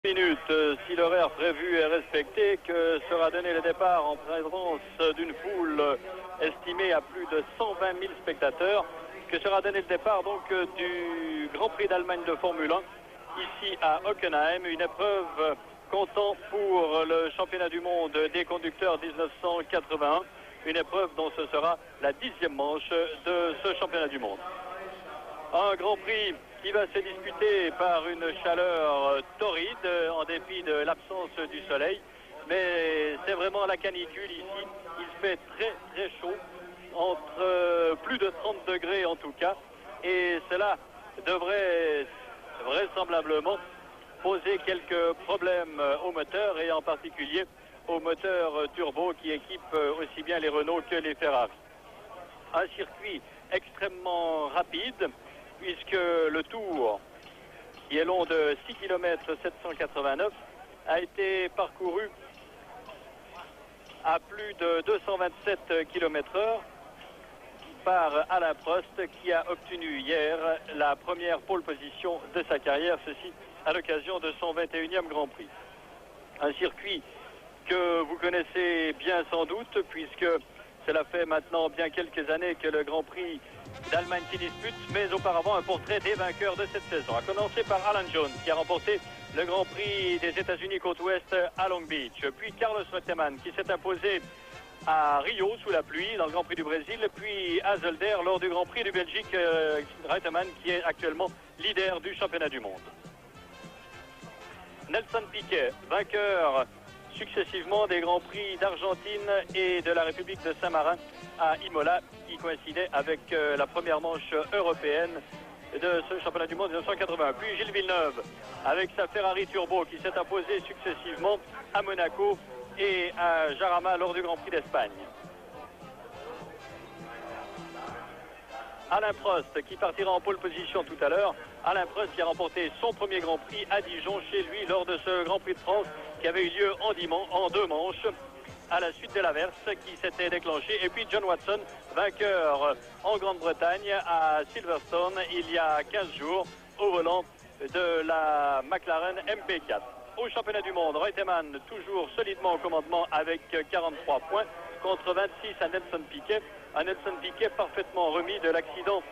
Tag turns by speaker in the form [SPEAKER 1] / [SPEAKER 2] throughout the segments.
[SPEAKER 1] minutes, si l'horaire prévu est respecté, que sera donné le départ en présence d'une foule estimée à plus de 120 000 spectateurs, que sera donné le départ donc du Grand Prix d'Allemagne de Formule 1 ici à Hockenheim, une épreuve comptant pour le championnat du monde des conducteurs 1981, une épreuve dont ce sera la 10e manche de ce championnat du monde. Un Grand Prix qui va se disputer par une chaleur torride en dépit de l'absence du soleil, mais c'est vraiment la canicule ici. Il fait très très chaud, entre plus de 30 degrés en tout cas, et cela devrait vraisemblablement poser quelques problèmes au moteur, et en particulier au moteur turbo qui équipe aussi bien les Renault que les Ferrari. Un circuit extrêmement rapide, puisque le tour, qui est long de 6 km 789, a été parcouru à plus de 227 km/h par Alain Prost, qui a obtenu hier la première pole position de sa carrière, ceci à l'occasion de son 21e Grand Prix. Un circuit que vous connaissez bien sans doute, puisque cela fait maintenant bien quelques années que le Grand Prix d'Allemagne s'y dispute, mais auparavant un portrait des vainqueurs de cette saison. A commencer par Alan Jones, qui a remporté le Grand Prix des États-Unis côte ouest à Long Beach, puis Carlos Reutemann qui s'est imposé à Rio sous la pluie dans le Grand Prix du Brésil, puis à Zolder lors du Grand Prix de Belgique, Reutemann qui est actuellement leader du championnat du monde. Nelson Piquet, vainqueur successivement des Grands Prix d'Argentine et de la République de Saint-Marin à Imola, qui coïncidait avec la première manche européenne de ce championnat du monde 1980. Puis Gilles Villeneuve avec sa Ferrari Turbo qui s'est imposé successivement à Monaco et à Jarama lors du Grand Prix d'Espagne. Alain Prost qui partira en pole position tout à l'heure. Alain Prost qui a remporté son premier Grand Prix à Dijon chez lui lors de ce Grand Prix de France qui avait eu lieu en 2 manches à la suite de l'averse qui s'était déclenchée. Et puis John Watson, vainqueur en Grande-Bretagne à Silverstone il y a 15 jours au volant de la McLaren MP4. Au championnat du monde, Reutemann toujours solidement au commandement avec 43 points contre 26 à Nelson Piquet. Un Nelson Piquet parfaitement remis de l'accident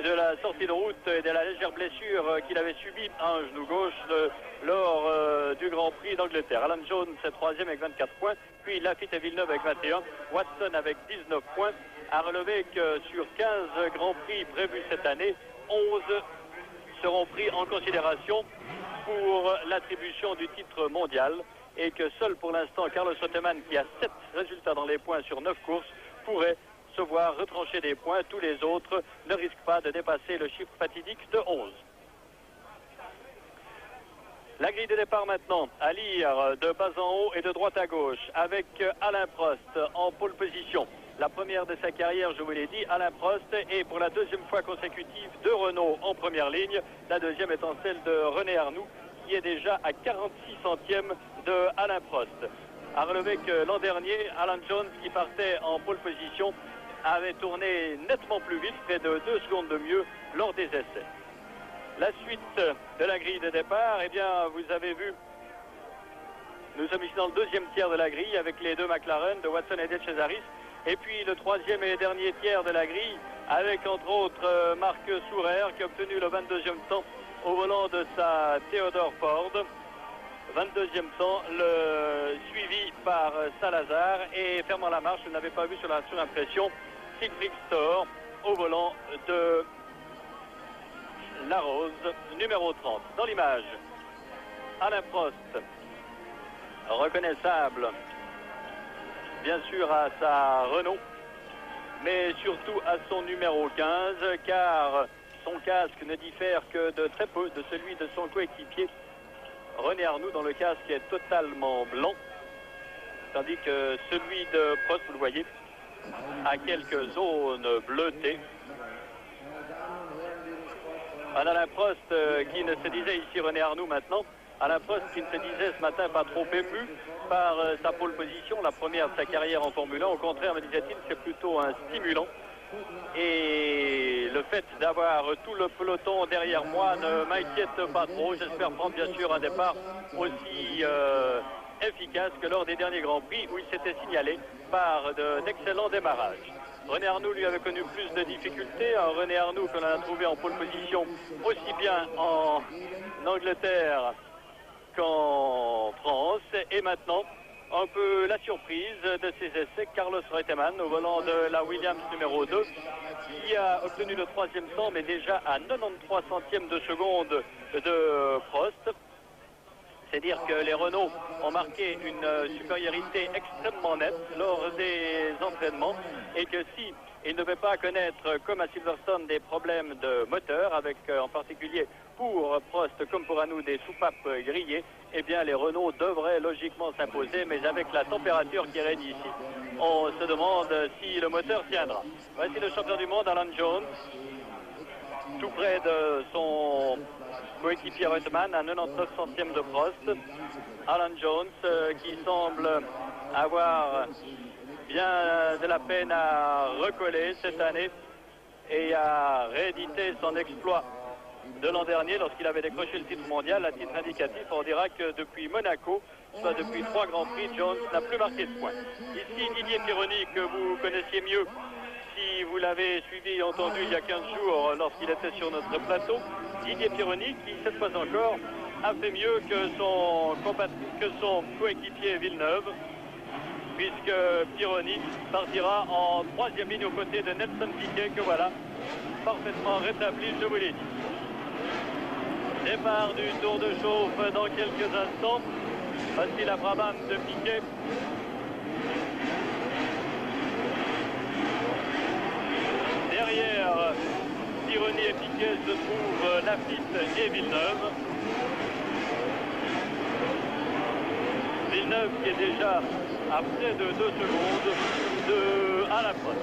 [SPEAKER 1] de la sortie de route et de la légère blessure qu'il avait subie à un genou gauche lors du Grand Prix d'Angleterre. Alan Jones est 3e avec 24 points, puis Laffite et Villeneuve avec 21, Watson avec 19 points. À relever que sur 15 Grands Prix prévus cette année, 11 seront pris en considération pour l'attribution du titre mondial, et que seul pour l'instant Carlos Reutemann, qui a 7 résultats dans les points sur 9 courses, pourrait se voir retrancher des points. Tous les autres ne risquent pas de dépasser le chiffre fatidique de 11. La grille de départ maintenant, à lire de bas en haut et de droite à gauche, avec Alain Prost en pole position. La première de sa carrière, je vous l'ai dit, Alain Prost, et pour la 2e fois consécutive de Renault en première ligne, la 2e étant celle de René Arnoux, qui est déjà à 46 centièmes de Alain Prost. À relever que l'an dernier, Alan Jones, qui partait en pole position, avait tourné nettement plus vite, près de 2 secondes de mieux lors des essais. La suite de la grille de départ, eh bien, vous avez vu, nous sommes ici dans le 2e tiers de la grille avec les 2 McLaren de Watson et de Cesaris, et puis le 3e et dernier tiers de la grille avec entre autres Marc Sourer qui a obtenu le 22e temps au volant de sa Theodore Ford. 22e temps, suivi par Salazar, et fermant la marche, vous n'avez pas vu sur la surimpression, Siegfried Stohr au volant de la Rose, numéro 30. Dans l'image, Alain Prost, reconnaissable bien sûr à sa Renault, mais surtout à son numéro 15, car son casque ne diffère que de très peu de celui de son coéquipier René Arnoux, dont le casque est totalement blanc, tandis que celui de Prost, vous le voyez, a quelques zones bleutées. Un Alain Prost qui ne se disait ici, René Arnoux maintenant, Alain Prost qui ne se disait ce matin pas trop ému par sa pole position, la première de sa carrière en Formule 1. Au contraire, me disait-il, c'est plutôt un stimulant Et le fait d'avoir tout le peloton derrière moi ne m'inquiète pas trop. J'espère prendre bien sûr un départ aussi efficace que lors des derniers Grands Prix où il s'était signalé par d'excellents démarrages. René Arnoux lui avait connu plus de difficultés. Un René Arnoux qu'on a trouvé en pole position aussi bien en Angleterre qu'en France. Et maintenant, un peu la surprise de ces essais, Carlos Reutemann au volant de la Williams numéro 2 qui a obtenu le 3e temps mais déjà à 93 centièmes de seconde de Prost. C'est dire que les Renault ont marqué une supériorité extrêmement nette lors des entraînements et que si ils ne devaient pas connaître comme à Silverstone des problèmes de moteur avec en particulier pour Prost comme pour Arnoux des soupapes grillées, eh bien les Renault devraient logiquement s'imposer, mais avec la température qui règne ici, on se demande si le moteur tiendra. Voici le champion du monde Alan Jones, tout près de son coéquipier Reutemann à 99 centièmes de Prost. Alan Jones qui semble avoir bien de la peine à recoller cette année et à rééditer son exploit de l'an dernier lorsqu'il avait décroché le titre mondial. À titre indicatif, on dira que depuis Monaco, soit depuis 3 Grands Prix, Jones n'a plus marqué de points. Ici Didier Pironi, que vous connaissiez mieux si vous l'avez suivi et entendu il y a 15 jours lorsqu'il était sur notre plateau. Didier Pironi qui cette fois encore a fait mieux que son coéquipier Villeneuve, puisque Pironi partira en 3e ligne aux côtés de Nelson Piquet, que voilà parfaitement rétabli, je vous l'ai dit. Départ du tour de chauffe dans quelques instants. Voici la brabante de Piquet. Derrière Pironi et Piquet se trouvent Lafitte et Villeneuve. Villeneuve qui est déjà à près de 2 secondes de Alain Prost.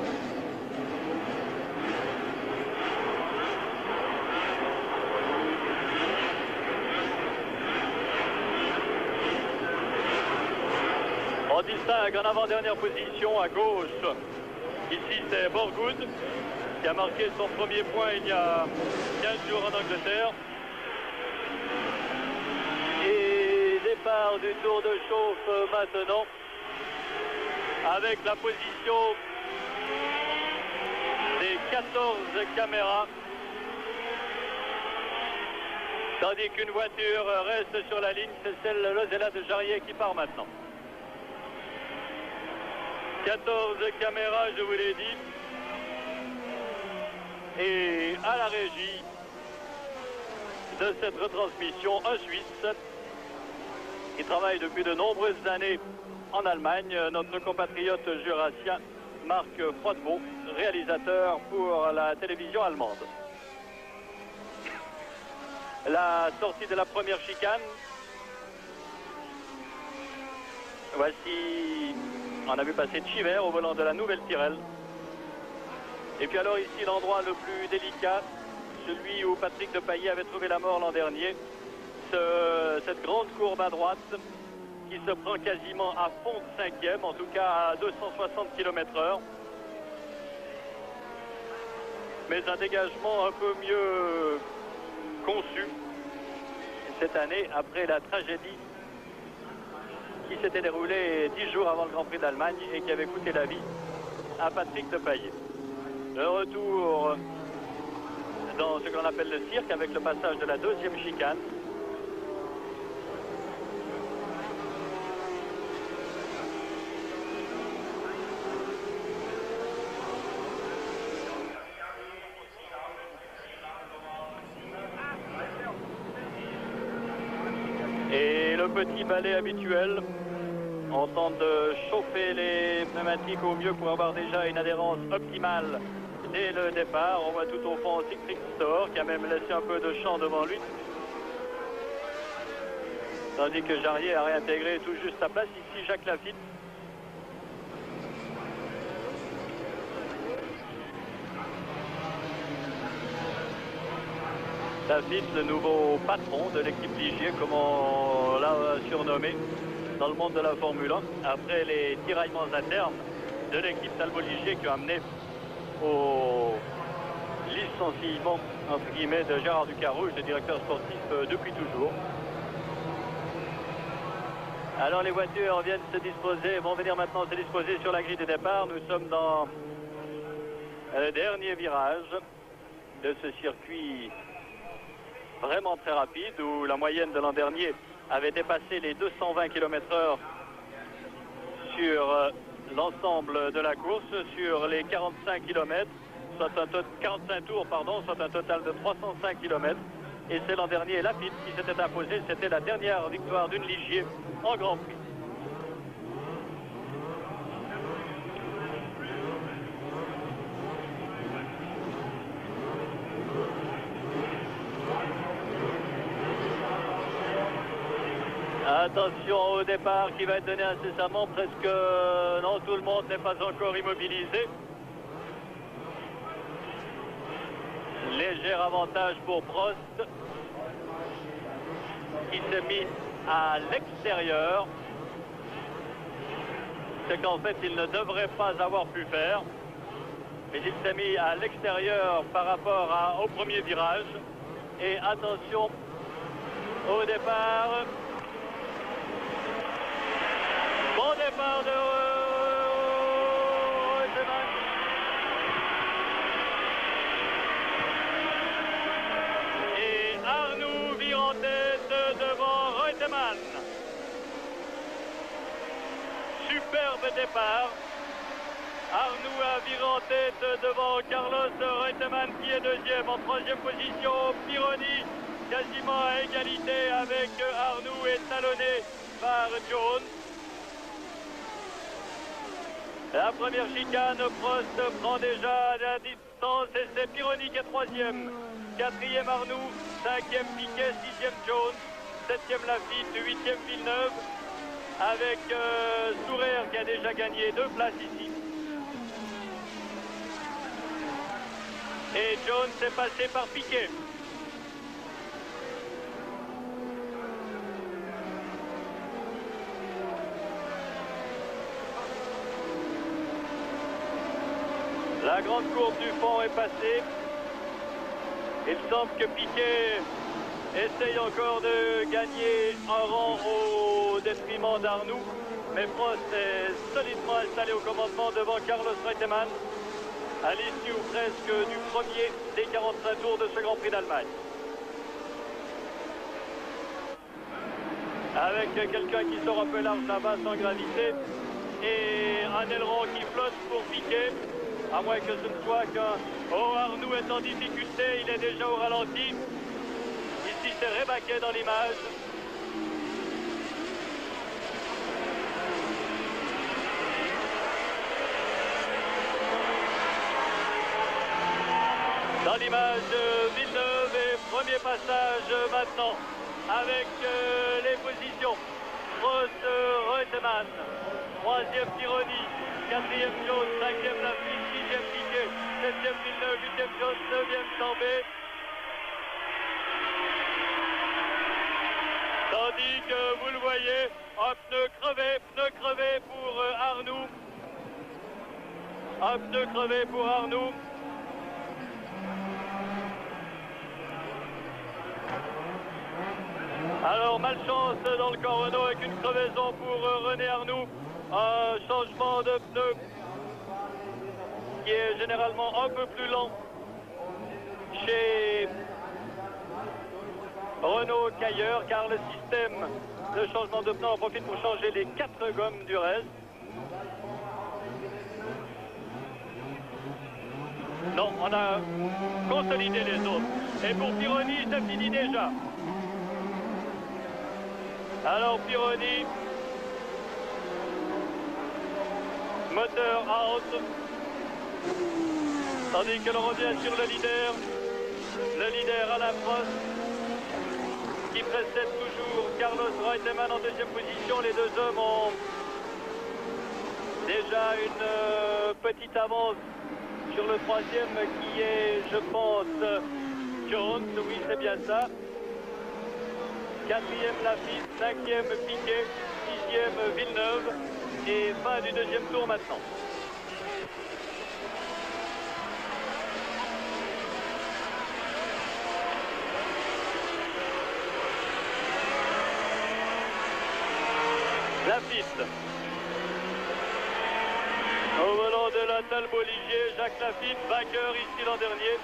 [SPEAKER 1] On distingue en avant-dernière position à gauche. Ici c'est Borgoud qui a marqué son premier point il y a 15 jours en Angleterre. Et départ du tour de chauffe maintenant avec la position des 14 caméras. Tandis qu'une voiture reste sur la ligne, c'est celle de Lozella de Jarier qui part maintenant. 14 caméras, je vous l'ai dit. Et à la régie de cette retransmission, un Suisse qui travaille depuis de nombreuses années en Allemagne, notre compatriote jurassien Marc Froidevaux, réalisateur pour la télévision allemande. La sortie de la première chicane. Voici, on a vu passer Chiver au volant de la nouvelle Tyrrell. Et puis alors ici l'endroit le plus délicat, celui où Patrick Depailler avait trouvé la mort l'an dernier. Cette grande courbe à droite qui se prend quasiment à fond de 5e, en tout cas à 260 km/h. Mais un dégagement un peu mieux conçu cette année après la tragédie qui s'était déroulée 10 jours avant le Grand Prix d'Allemagne et qui avait coûté la vie à Patrick Depailler. Le retour dans ce qu'on appelle le cirque avec le passage de la 2e chicane. Et le petit balai habituel, on tente de chauffer les pneumatiques au mieux pour avoir déjà une adhérence optimale dès le départ. On voit tout au fond Siegfried Stohr qui a même laissé un peu de champ devant lui. Tandis que Jarier a réintégré tout juste sa place. Ici Jacques Lafitte. Lafitte, le nouveau patron de l'équipe Ligier, comme on l'a surnommé dans le monde de la Formule 1, après les tiraillements internes de l'équipe Talbot Ligier qui a amené au licenciement, entre guillemets, de Gérard Ducarouge, le directeur sportif depuis toujours. Alors les voitures viennent se disposer, vont venir maintenant se disposer sur la grille de départ. Nous sommes dans le dernier virage de ce circuit vraiment très rapide où la moyenne de l'an dernier avait dépassé les 220 km/h sur l'ensemble de la course, sur les 45 km, 45 tours, soit un total de 305 km. Et c'est l'an dernier Lafitte qui s'était imposé. C'était la dernière victoire d'une Ligier en Grand Prix. Attention au départ qui va être donné incessamment, presque... Non, tout le monde n'est pas encore immobilisé. Léger avantage pour Prost, qui s'est mis à l'extérieur. C'est qu'en fait, il ne devrait pas avoir pu faire. Mais il s'est mis à l'extérieur par rapport au premier virage. Et attention au départ. Bon départ de Reutemann. Et Arnoux vire en tête devant Reutemann. Superbe départ. Arnoux a viré en tête devant Carlos Reutemann qui est deuxième. En troisième position, Pironi quasiment à égalité avec Arnoux et talonné par Jones. La première chicane, Prost prend déjà la distance et c'est Pironi qui est troisième. Quatrième Arnoux, cinquième Piquet, sixième Jones, septième Lafitte, huitième Villeneuve. Avec Sourer qui a déjà gagné 2 places ici. Et Jones est passé par Piquet. La grande courbe du fond est passée. Il semble que Piquet essaye encore de gagner un rang au détriment d'Arnoux. Mais Prost est solidement installé au commandement devant Carlos Reutemann à l'issue ou presque du premier des 45 tours de ce Grand Prix d'Allemagne. Avec quelqu'un qui sort un peu large là-bas sans gravité et un aileron qui flotte pour Piquet. À moins que ce ne soit qu'un... Oh, Arnoux est en difficulté, il est déjà au ralenti. Ici, c'est Rebaquet dans l'image. Dans l'image, Villeneuve et premier passage maintenant avec les positions. Prost, Reutemann, troisième Pironi, quatrième Jones, cinquième Lafitte, sixième Piquet, septième Villeneuve, huitième Jones, neuvième Tambay. Tandis que vous le voyez, un pneu crevé pour Arnoux. Un pneu crevé pour Arnoux. Alors, malchance dans le camp Renault avec une crevaison pour René Arnoux. Un changement de pneu qui est généralement un peu plus lent chez Renault qu'ailleurs, car le système de changement de pneu en profite pour changer les 4 gommes du reste. Non, on a consolidé les autres. Et pour Pironi, c'est fini déjà. Alors Pironi, moteur out, tandis que l'on revient sur le leader Alain Prost, qui précède toujours Carlos Reutemann en deuxième position. Les deux hommes ont déjà une petite avance sur le troisième qui est, je pense, Jones, oui c'est bien ça. Quatrième Lafitte, cinquième Piquet, sixième Villeneuve et fin du deuxième tour maintenant. Lafitte. Au volant de la Talbot Ligier, Jacques Lafitte, vainqueur ici l'an dernier.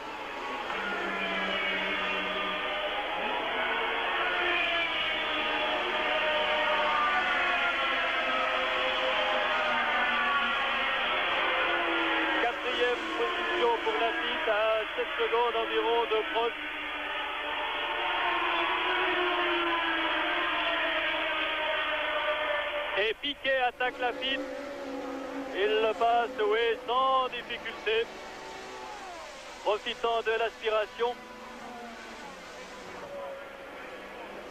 [SPEAKER 1] Quatrième position pour Lafitte à 7 secondes environ de Prost. Et Piquet attaque Lafitte. Il le passe, oui, sans difficulté. Profitant de l'aspiration.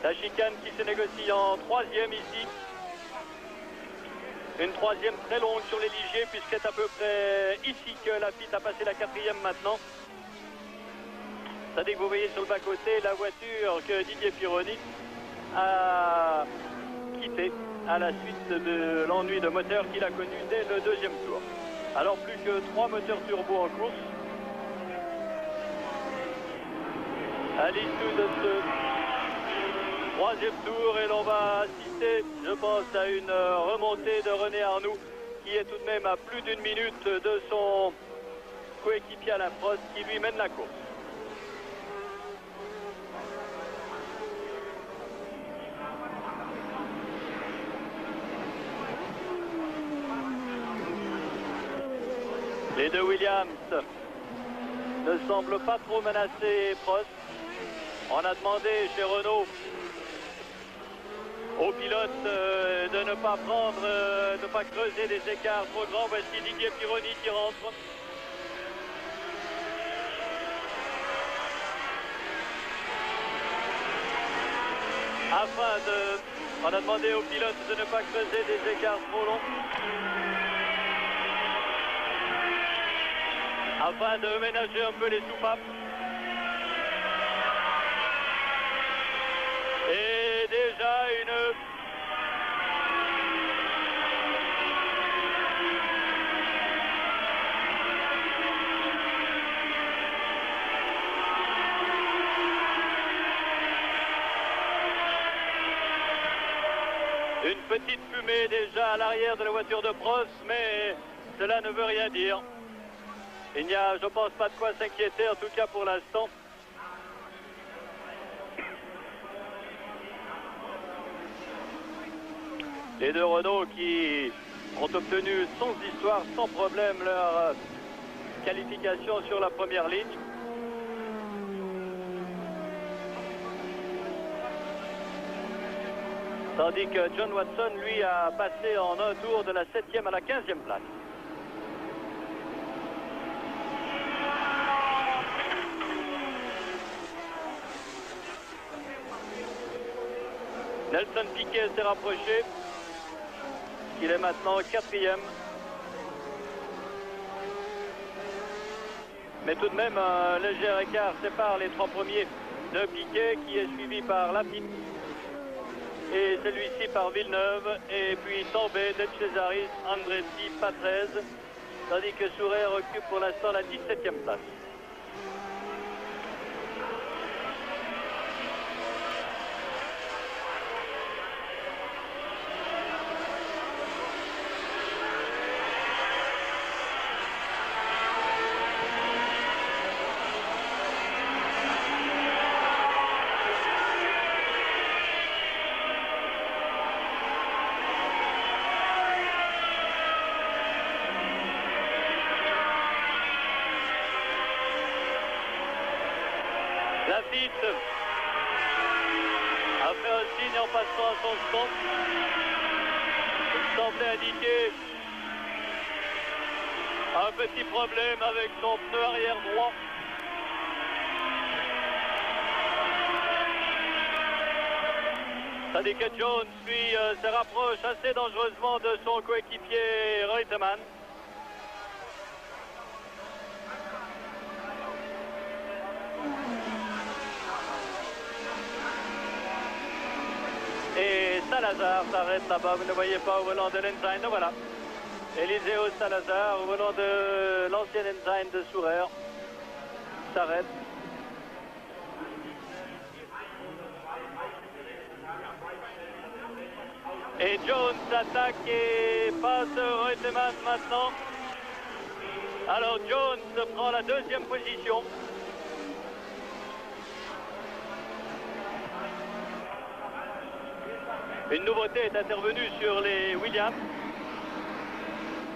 [SPEAKER 1] La chicane qui se négocie en troisième ici. Une troisième très longue sur les Ligiers, puisque c'est à peu près ici que Lafitte a passé la quatrième maintenant. C'est-à-dire que vous voyez sur le bas-côté la voiture que Didier Pironi a quittée à la suite de l'ennui de moteur qu'il a connu dès le deuxième tour. Alors plus que 3 moteurs turbo en course. À l'issue de ce troisième tour, et l'on va assister, je pense, à une remontée de René Arnoux, qui est tout de même à plus d'une minute de son coéquipier Alain Prost, qui lui mène la course. Les deux Williams ne semblent pas trop menacer Prost. On a demandé chez Renault aux pilotes de ne pas prendre, de ne pas creuser des écarts trop grands. Voici Didier Pironi qui rentre. On a demandé aux pilotes de ne pas creuser des écarts trop longs, afin de ménager un peu les soupapes. Et déjà une petite fumée déjà à l'arrière de la voiture de Prost, mais cela ne veut rien dire. Il n'y a, je pense, pas de quoi s'inquiéter, en tout cas pour l'instant. Les deux Renault qui ont obtenu sans histoire, sans problème, leur qualification sur la première ligne. Tandis que John Watson, lui, a passé en un tour de la 7e à la 15e place. Nelson Piquet s'est rapproché. Il est maintenant 4e. Mais tout de même, un léger écart sépare les 3 premiers de Piquet, qui est suivi par Lafitte. Et celui-ci par Villeneuve. Et puis Tambay, De Cesaris, Andretti, Patrese. Tandis que Sourer occupe pour l'instant la 17e place. Lafitte a fait un signe en passant à son stop. Il semblait indiquer un petit problème avec son pneu arrière droit. Tandis que Jones, lui, se rapproche assez dangereusement de son coéquipier Reutemann. Et Salazar s'arrête là-bas, vous ne voyez pas au volant de l'Ensign, voilà. Eliseo Salazar au volant de l'ancien Ensign de Sourer s'arrête. Et Jones attaque et passe Reutemann maintenant. Alors Jones prend la deuxième position. Une nouveauté est intervenue sur les Williams.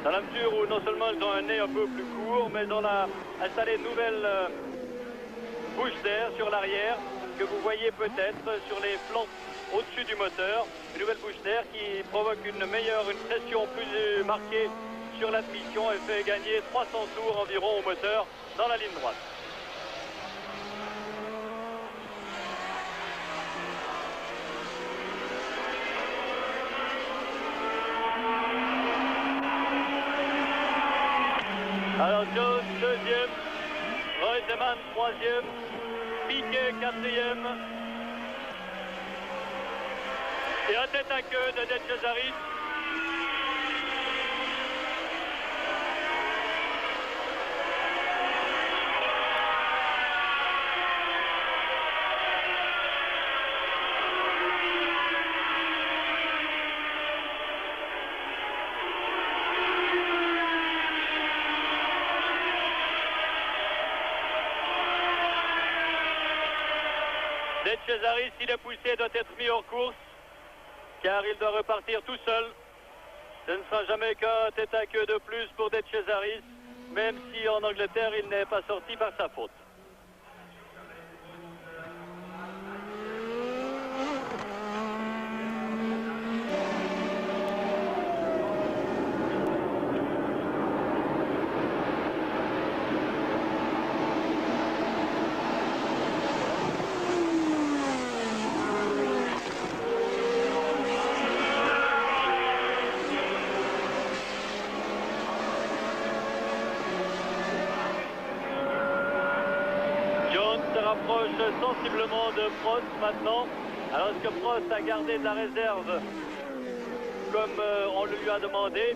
[SPEAKER 1] Dans la mesure où non seulement ils ont un nez un peu plus court, mais on a installé une nouvelle bouche d'air sur l'arrière, que vous voyez peut-être sur les flancs au-dessus du moteur. Une nouvelle bouche d'air qui provoque une pression plus marquée sur l'admission et fait gagner 300 tours environ au moteur dans la ligne droite. Alors Jones deuxième, Reutemann troisième, Piquet quatrième. Et un tête à queue de De Cesaris. De Cesaris, s'il est poussé, doit être mis hors course, car il doit repartir tout seul. Ce ne sera jamais qu'un tête à queue de plus pour De Cesaris, même si en Angleterre, il n'est pas sorti par sa faute. Rapproche sensiblement de Prost maintenant. Alors est-ce que Prost a gardé de la réserve comme on le lui a demandé?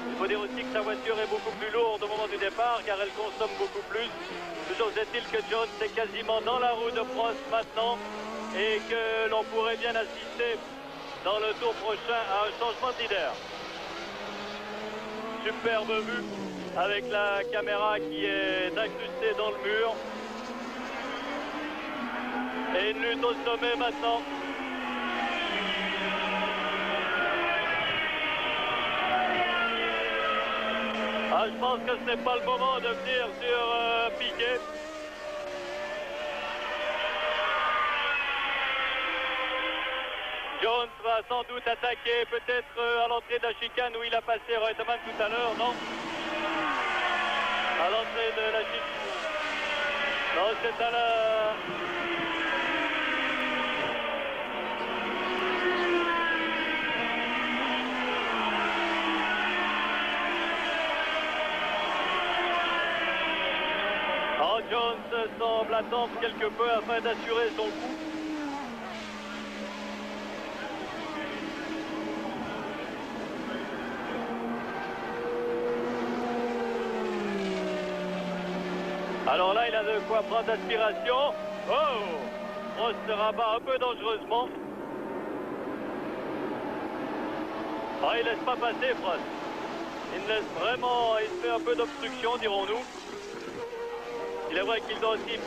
[SPEAKER 1] Il faut dire aussi que sa voiture est beaucoup plus lourde au moment du départ car elle consomme beaucoup plus. Toujours est-il que Jones est quasiment dans la roue de Prost maintenant et que l'on pourrait bien assister dans le tour prochain à un changement de leader. Superbe vue avec la caméra qui est incrustée dans le mur. Et une lutte au sommet maintenant. Ah, je pense que ce n'est pas le moment de venir sur Piquet. Jones va sans doute attaquer peut-être à l'entrée de la chicane où il a passé Reutemann tout à l'heure, non? À l'entrée de la chicane. Non, c'est à la... Jones semble attendre quelque peu afin d'assurer son coup. Alors là, il a de quoi prendre d'aspiration. Oh! Prost se rabat un peu dangereusement. Ah, il laisse pas passer, Prost. Il laisse vraiment, il fait un peu d'obstruction, dirons-nous. Il est vrai qu'il doit aussi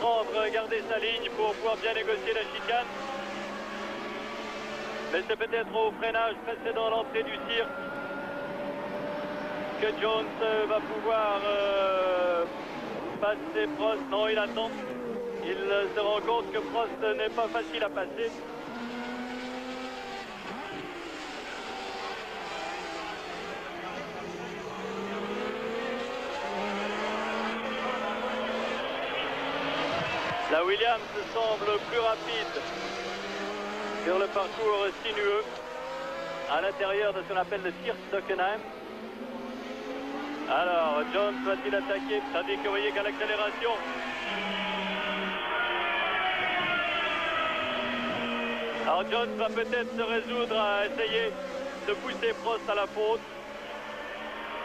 [SPEAKER 1] garder sa ligne pour pouvoir bien négocier la chicane. Mais c'est peut-être au freinage précédent l'entrée du cirque que Jones va pouvoir passer Prost. Non, il attend. Il se rend compte que Prost n'est pas facile à passer. La Williams semble plus rapide sur le parcours sinueux à l'intérieur de ce qu'on appelle le cirque d'Hockenheim. Alors, Jones va-t-il attaquer? Tandis que vous voyez qu'à l'accélération, alors Jones va peut-être se résoudre à essayer de pousser Prost à la faute.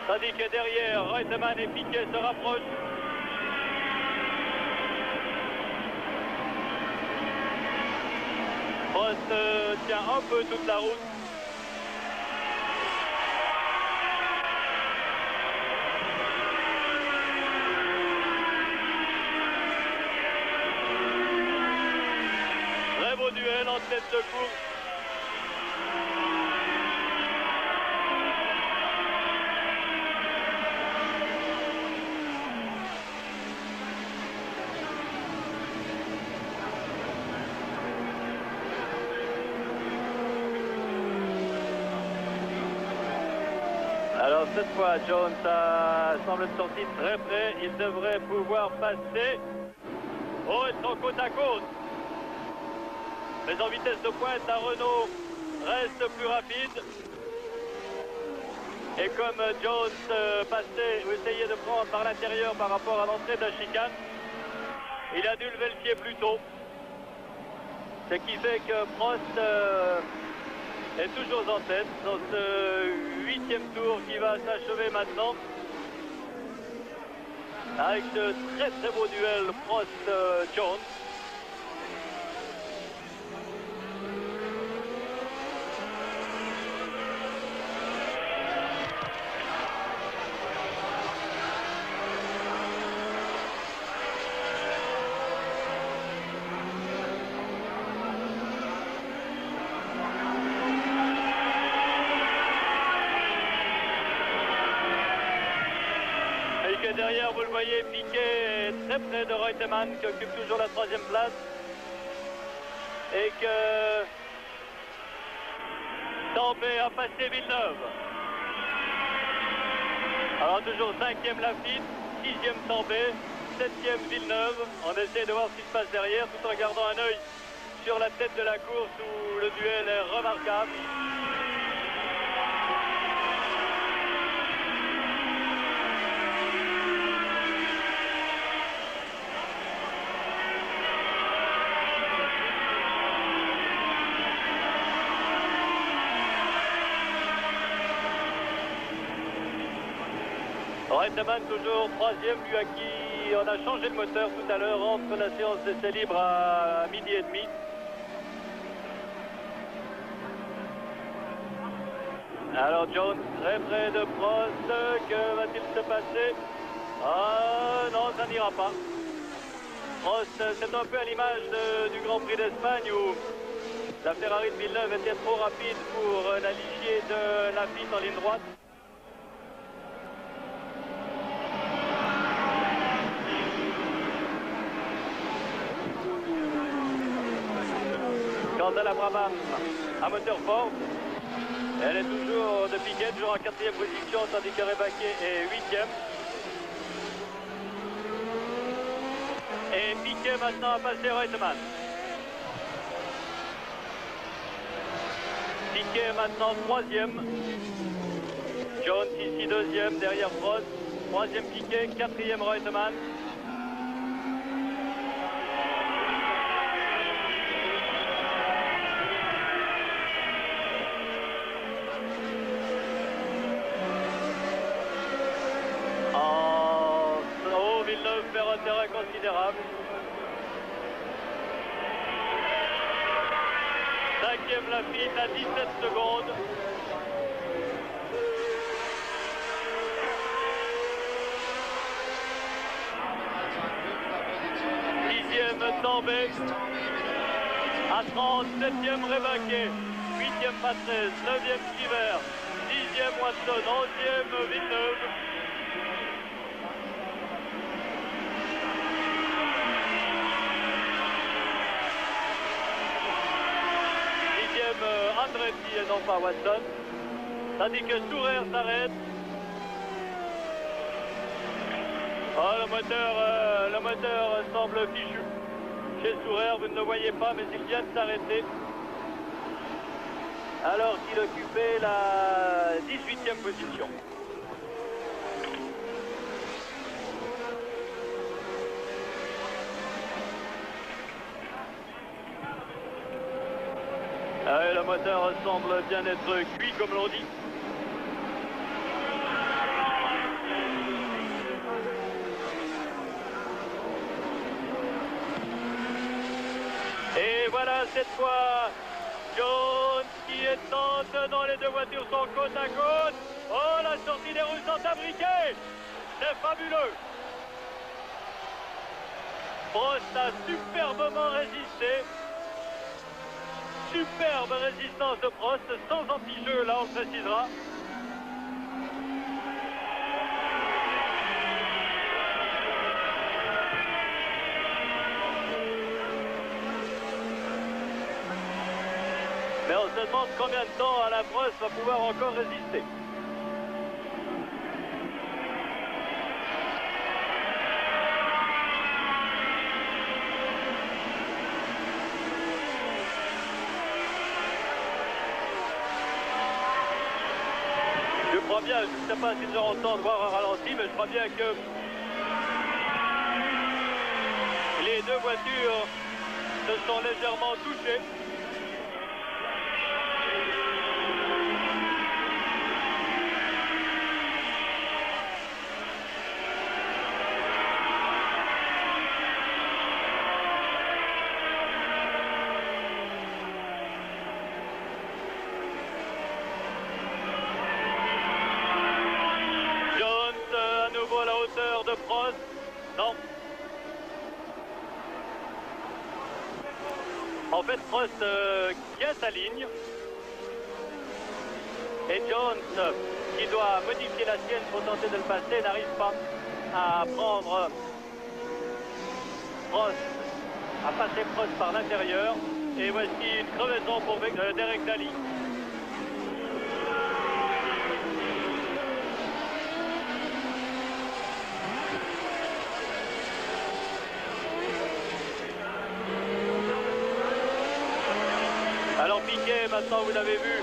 [SPEAKER 1] Tandis que derrière, Reutemann et Piquet se rapprochent. Prost tient un peu toute la route. de course. Alors cette fois, Jones semble être sorti très près. Il devrait pouvoir passer. Oh, ils sont côte à côte. Mais en vitesse de pointe, la Renault reste plus rapide. Et comme Jones passait ou essayait de prendre par l'intérieur par rapport à l'entrée de la chicane, il a dû lever le pied plus tôt. Ce qui fait que Prost est toujours en tête dans ce 8e tour qui va s'achever maintenant. Avec ce très très beau duel Prost-Jones. Derrière, vous le voyez, Piquet est très près de Reutemann qui occupe toujours la 3e place. Et que Tambay a passé Villeneuve. Alors toujours 5e Lafitte, 6e Tambay, 7e Villeneuve. On essaie de voir ce qui se passe derrière tout en regardant un œil sur la tête de la course où le duel est remarquable. Reutemann toujours 3e, lui à qui on a changé le moteur tout à l'heure entre la séance d'essai libre à 12h30. Alors Jones très près de Prost, que va-t-il se passer? Ah non, ça n'ira pas. Prost, c'est un peu à l'image du Grand Prix d'Espagne où la Ferrari de Villeneuve était trop rapide pour la ligier de Lafitte en ligne droite. Quant à la Brabham à moteur fort, elle est toujours de Piquet, toujours en 4e position, tandis que Rebaquet est 8e. Et Piquet maintenant a passé Reutemann. Piquet maintenant 3e. Jones ici 2e derrière Prost. 3e Piquet, 4e Reutemann. Villeneuve perd un terrain considérable. 5e Lafitte à 17 secondes. 10e Tambay. À 37e Rebaquet. 8e Patrese. 9e Stiver. 10e Watson. 11e Villeneuve. Andretti et non pas Watson. Tandis que Sourer s'arrête. Oh, le moteur semble fichu. Chez Sourer, vous ne le voyez pas, mais il vient de s'arrêter. Alors qu'il occupait la 18e position. Le moteur semble bien être cuit, comme l'on dit. Et voilà cette fois Jones qui est tente dans les deux voitures sont côte à côte. Oh, la sortie des roues sont imbriquées. C'est fabuleux. Prost a superbement résisté. superbe résistance de Prost, sans anti-jeu, là on le précisera. Mais on se demande combien de temps Alain Prost va pouvoir encore résister. Je crois bien, je ne sais pas s'ils auront le temps de voir un ralenti, mais je crois bien que les deux voitures se sont légèrement touchées. À la hauteur de Prost, non. En fait, Prost tient sa ligne. Et Jones, qui doit modifier la sienne pour tenter de le passer, n'arrive pas à prendre Prost, à passer Prost par l'intérieur. Et voici une crevaison pour Derek Daly. Alors Piquet, maintenant vous l'avez vu,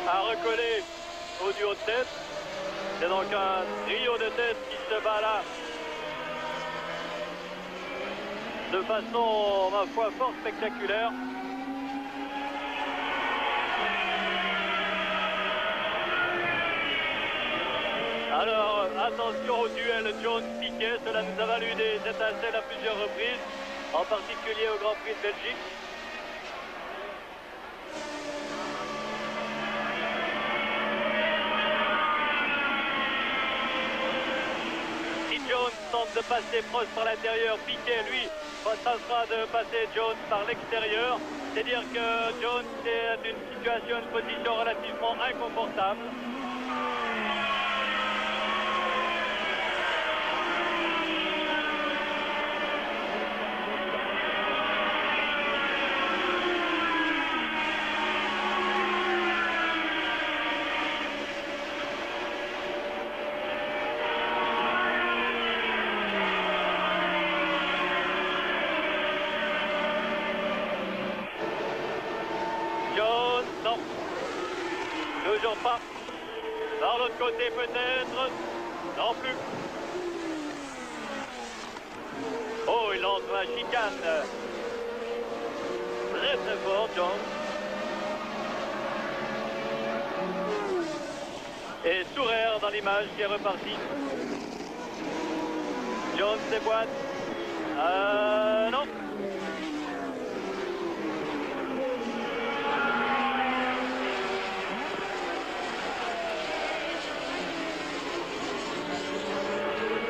[SPEAKER 1] a recollé au duo de tête. C'est donc un trio de tête qui se bat là de façon, ma foi, fort spectaculaire. Alors attention au duel Jones-Piquet, cela nous a valu des étincelles à plusieurs reprises, en particulier au Grand Prix de Belgique. Jones tente de passer Prost par l'intérieur. Piquet, lui, tentera de passer Jones par l'extérieur. C'est dire que Jones est une situation, une position relativement inconfortable. Non, toujours pas. Par l'autre côté peut-être, non plus. Oh, il entre la chicane. Très très fort, Jones. Et Sourère dans l'image qui est reparti. Jones déboîte. Non.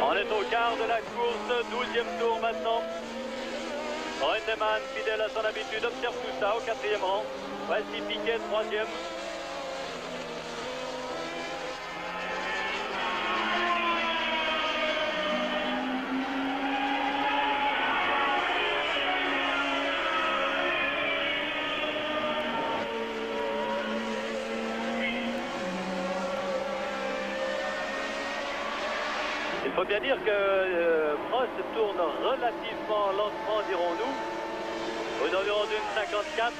[SPEAKER 1] On est au quart de la course, 12e tour maintenant. Reutemann, fidèle à son habitude, observe tout ça au 4e rang. Voici Piquet, 3e. Il faut bien dire que Prost tourne relativement lentement, dirons-nous, aux environs d'une 54.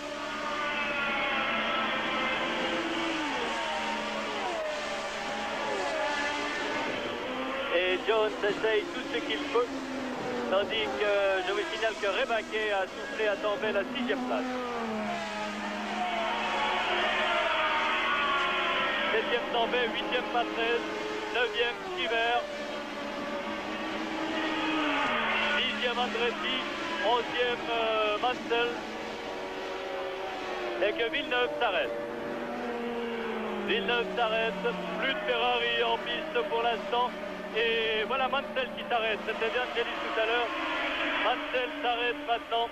[SPEAKER 1] Et Jones essaye tout ce qu'il peut, tandis que je vous signale que Rebaquet a soufflé à tomber la 6e place. 7e tombé, 8e Patrese, 9e Stiver. 10e Andretti, 11e Mansell, et que Villeneuve s'arrête. Villeneuve s'arrête, plus de Ferrari en piste pour l'instant, et voilà Mansell qui s'arrête. C'était bien ce tout à l'heure. Mansell s'arrête maintenant.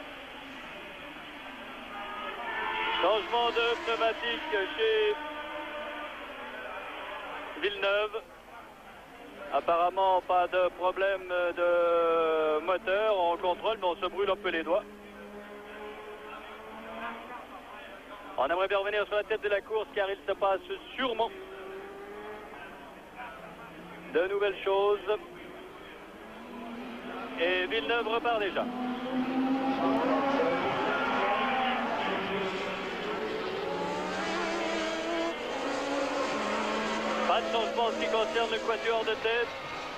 [SPEAKER 1] Changement de pneumatique chez Villeneuve. Apparemment pas de problème de moteur, on contrôle mais on se brûle un peu les doigts. On aimerait bien revenir sur la tête de la course car il se passe sûrement de nouvelles choses. Et Villeneuve repart déjà. Pas de changement en ce qui concerne le quatuor de tête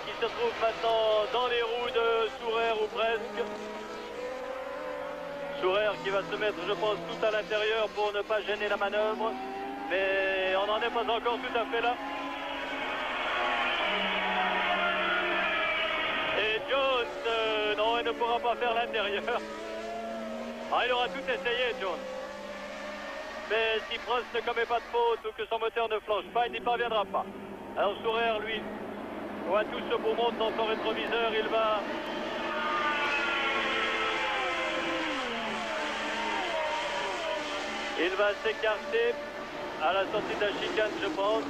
[SPEAKER 1] qui se trouve maintenant dans les roues de Sourer ou presque. Sourer qui va se mettre, je pense, tout à l'intérieur pour ne pas gêner la manœuvre. Mais on n'en est pas encore tout à fait là. Et Jones, non, il ne pourra pas faire l'intérieur. Ah, il aura tout essayé, Jones. Mais si Prost ne commet pas de faute ou que son moteur ne flanche pas, il n'y parviendra pas. Alors Sourer, lui, voit tout ce beau monde dans son rétroviseur. Il va s'écarter à la sortie de la chicane, je pense.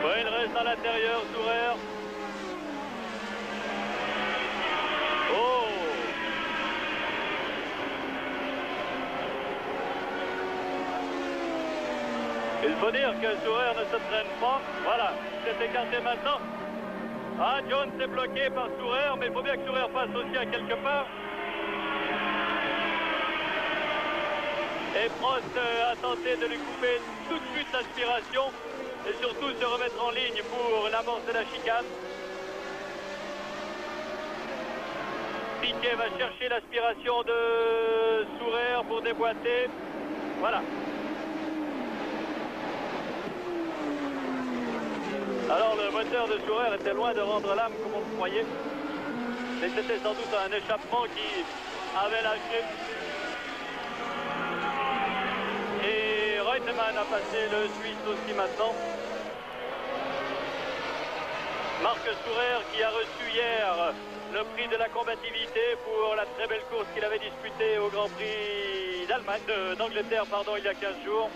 [SPEAKER 1] Ouais, il reste à l'intérieur, Sourer. Oh! Il faut dire que Sourer ne se traîne pas. Voilà, il s'est écarté maintenant. Ah, Jones est bloqué par Sourer, mais il faut bien que Sourer passe aussi à quelque part. Et Prost a tenté de lui couper tout de suite l'aspiration et surtout se remettre en ligne pour l'amorce de la chicane. Piquet va chercher l'aspiration de Sourer pour déboîter. Voilà. Alors le moteur de Sourer était loin de rendre l'âme comme on le croyait. Mais c'était sans doute un échappement qui avait lâché. Et Reutemann a passé le Suisse aussi maintenant. Marc Sourer qui a reçu hier le prix de la combativité pour la très belle course qu'il avait disputée au Grand Prix d'Angleterre, il y a 15 jours.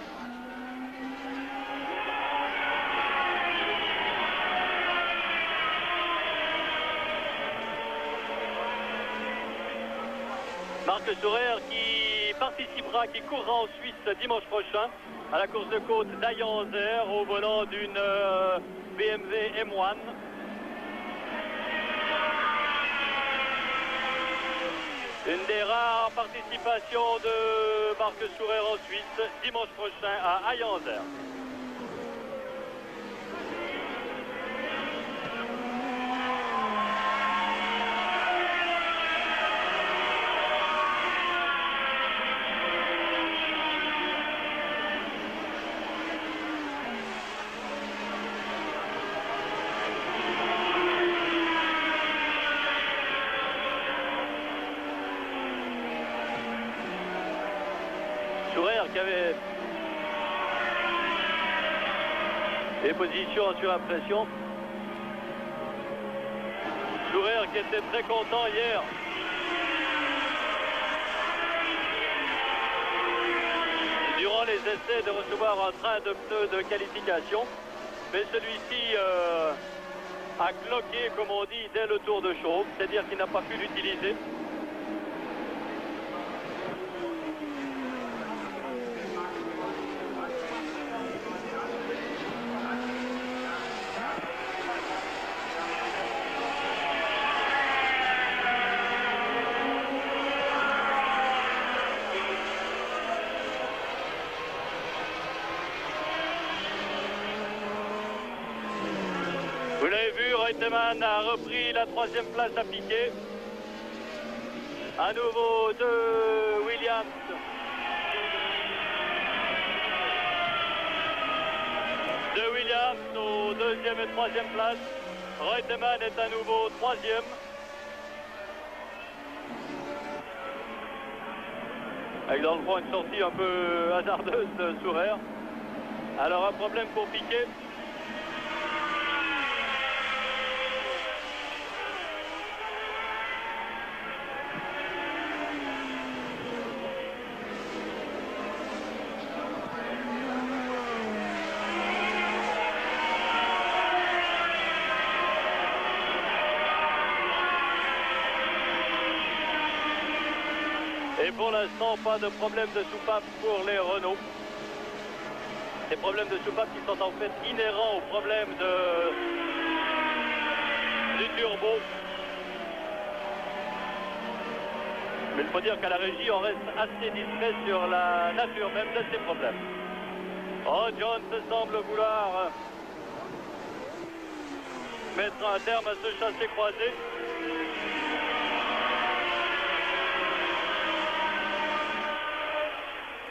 [SPEAKER 1] Marc Sourer qui participera, qui courra en Suisse dimanche prochain à la course de côte d'Ayanzer au volant d'une BMW M1. Une des rares participations de Marc Sourer en Suisse dimanche prochain à Ayanzer. Qui avait des positions en surimpression. Sourer qui était très content hier. Durant les essais de recevoir un train de pneus de qualification. Mais celui-ci a cloqué, comme on dit, dès le tour de chauffe, c'est-à-dire qu'il n'a pas pu l'utiliser. Vous l'avez vu, Reutemann a repris la 3e place à Piquet. À nouveau de Williams. De Williams aux 2e et 3e place. Reutemann est à nouveau 3e. Avec dans le fond une sortie un peu hasardeuse de Sourer. Alors un problème pour Piquet. Et pour l'instant, pas de problème de soupape pour les Renault. Des problèmes de soupape qui sont en fait inhérents aux problèmes du turbo. Mais il faut dire qu'à la régie, on reste assez discret sur la nature même de ces problèmes. Oh, Jones semble vouloir mettre un terme à ce chassé-croisé.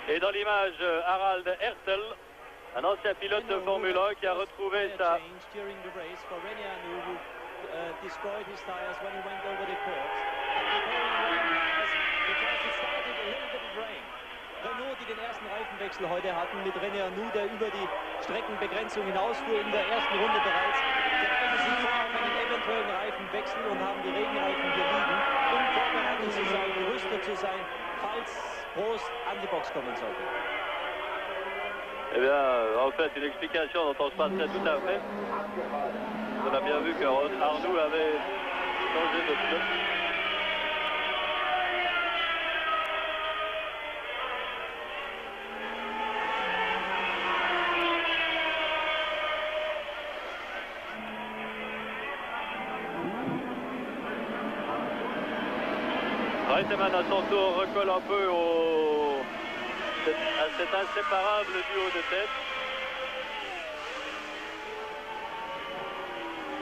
[SPEAKER 1] Et dans l'image, Harald Hertel, un ancien pilote de Formule 1 qui a retrouvé sa...
[SPEAKER 2] Renault, die den ersten Reifenwechsel heute hatten, mit René Arnoux, der über die Streckenbegrenzung hinausfuhr in der ersten Runde bereits, bereiten sich vor auf einen eventuellen Reifenwechsel und haben die Regenreifen hier liegen, um vorbereitet zu sein, gerüstet zu sein, falls Prost an die Box kommen sollte.
[SPEAKER 1] Eh bien, en fait, une explication dont on se passerait tout à fait. On a bien vu que Arnoux avait changé de pneu. Reutemann à son tour recolle un peu à cet inséparable duo de tête.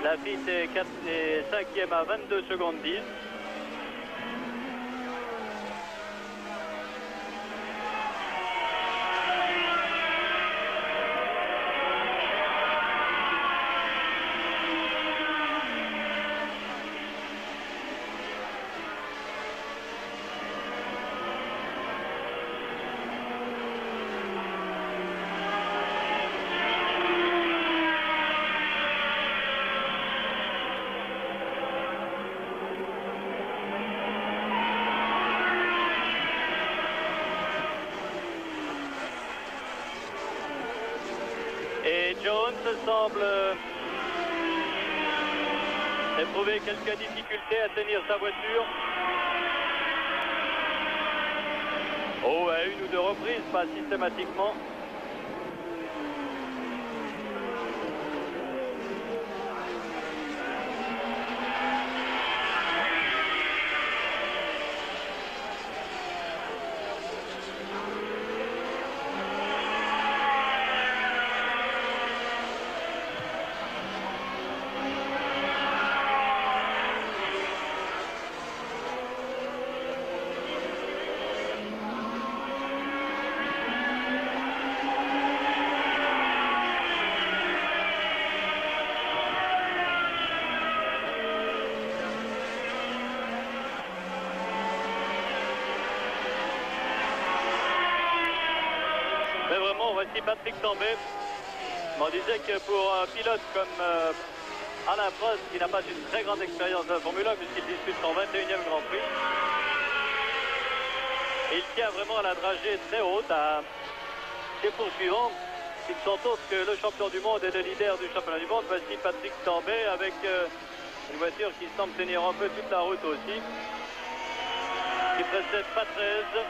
[SPEAKER 1] Laffite est 5e à 22 secondes 10. Et Jones semble éprouver quelques difficultés à tenir sa voiture. Oh, à une ou deux reprises, pas systématiquement. Mais vraiment, voici Patrick Tambay. On disait que pour un pilote comme Alain Prost, qui n'a pas une très grande expérience de la Formule 1, puisqu'il dispute son 21e Grand Prix, il tient vraiment à la dragée très haute à ses poursuivants, qui ne sont autres que le champion du monde et le leader du championnat du monde. Voici Patrick Tambay avec une voiture qui semble tenir un peu toute la route aussi, qui précède Patrese.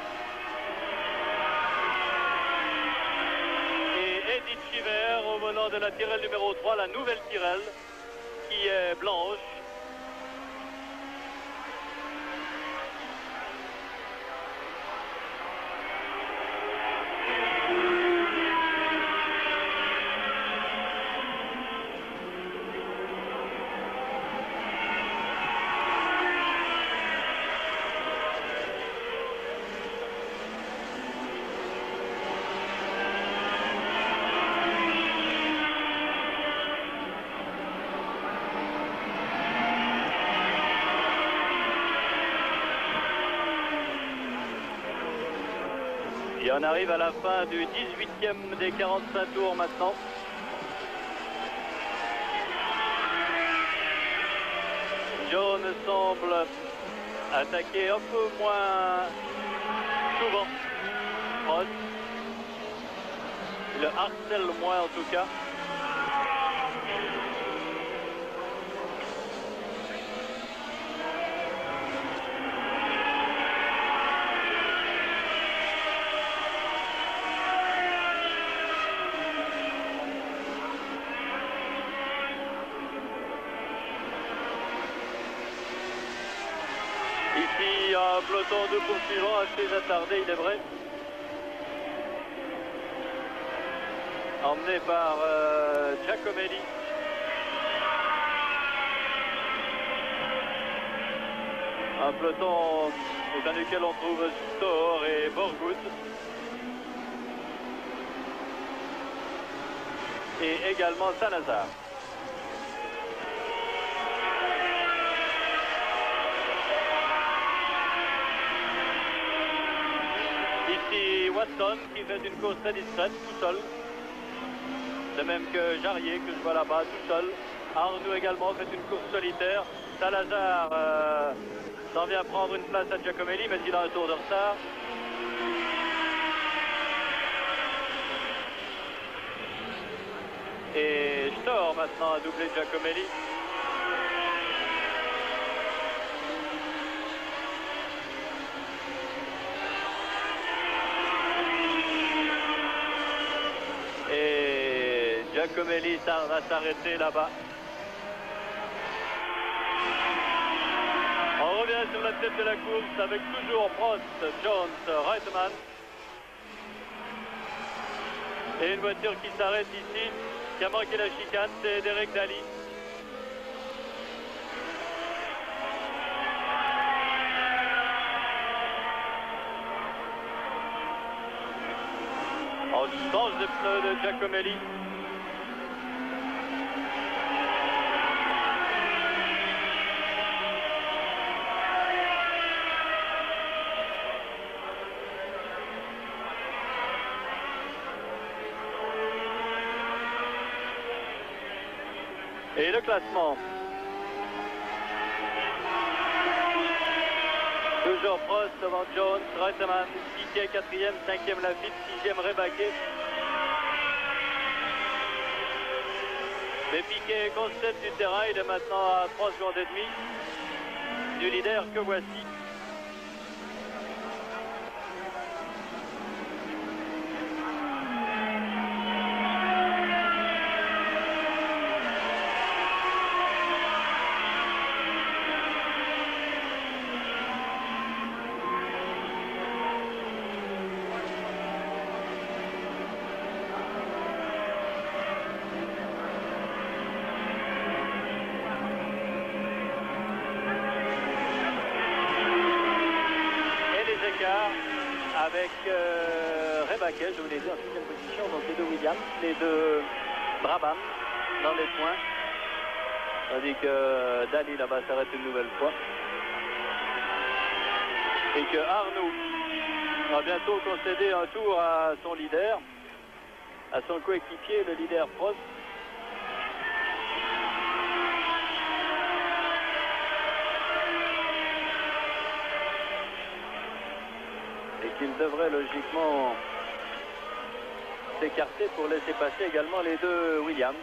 [SPEAKER 1] Edith Chiver au volant de la Tyrrell numéro 3, la nouvelle Tyrrell qui est blanche. Et on arrive à la fin du 18e des 45 tours maintenant. Jones semble attaquer un peu moins souvent. Prost. Il le harcèle moins en tout cas. Ici, un peloton de poursuivants assez attardé, il est vrai. Emmené par Giacomelli. Un peloton au sein duquel on trouve Stohr et Borgut. Et également Salazar. Ici Watson qui fait une course très discrète, tout seul. De même que Jarier que je vois là-bas, tout seul. Arnoux également fait une course solitaire. Salazar s'en vient prendre une place à Giacomelli, mais il a un tour de retard. Et Stohr maintenant a doublé Giacomelli. Et Giacomelli va s'arrêter là-bas. On revient sur la tête de la course avec toujours Prost, Jones, Reutemann. Et une voiture qui s'arrête ici, qui a manqué la chicane, c'est Derek Daly. On change de pneu de Giacomelli. Et le classement. Toujours Prost devant Jones, Reutemann, Piquet 4e, 5e Lafitte, 6e Rebaquet. Mais Piquet concept du terrain, il est maintenant à 3 secondes et demie du leader que voici. Avec Rebaquet, je vous l'ai dit, en 6e position, donc les deux Williams, les deux Brabham dans les points. Tandis que Daly là-bas s'arrête une nouvelle fois. Et que Arnoux va bientôt concéder un tour à son leader, à son coéquipier, le leader Prost. Il devrait logiquement s'écarter pour laisser passer également les deux Williams.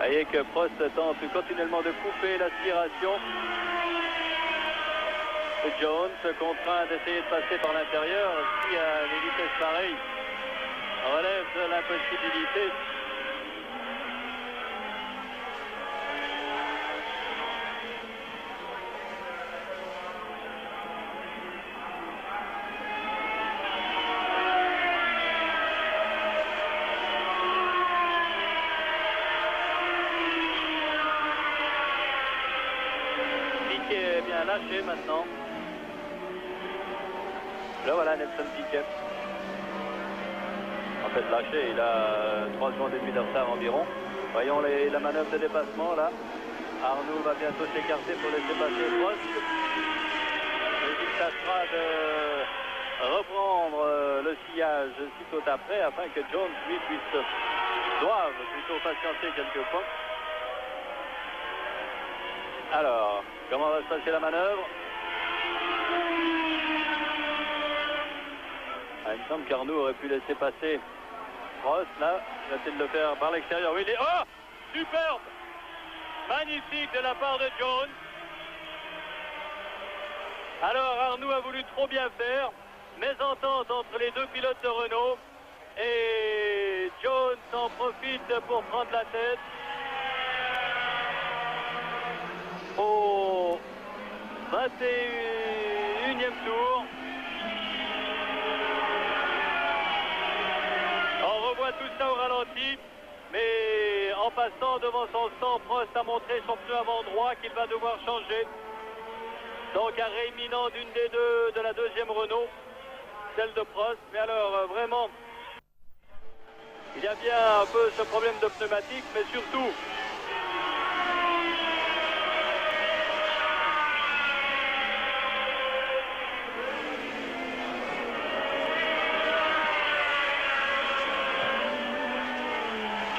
[SPEAKER 1] Vous voyez que Prost tente continuellement de couper l'aspiration. Jones contraint d'essayer de passer par l'intérieur. Si à des vitesses pareilles, relève de l'impossibilité. qui est bien lâché maintenant. Là voilà Nelson Piquet. En fait lâché, il a 3 secondes et demie de retard environ. Voyons la manœuvre de dépassement là. Arnoux va bientôt s'écarter pour laisser passer Prost. Mais il tâchera de reprendre le sillage sitôt après afin que Jones lui doive plutôt patienter quelques fois. Alors, comment va se passer la manœuvre? Il me semble qu'Arnoux aurait pu laisser passer Prost là. Va-t-il le faire par l'extérieur? Oui, oh! Superbe! Magnifique de la part de Jones. Alors Arnoux a voulu trop bien faire. Mésentente entre les deux pilotes de Renault. Et Jones en profite pour prendre la tête. Au 21e tour. On revoit tout ça au ralenti. Mais en passant devant son stand, Prost a montré son pneu avant droit qu'il va devoir changer. Donc arrêt imminent d'une des deux de la deuxième Renault, celle de Prost. Mais alors vraiment, il y a bien un peu ce problème de pneumatique, mais surtout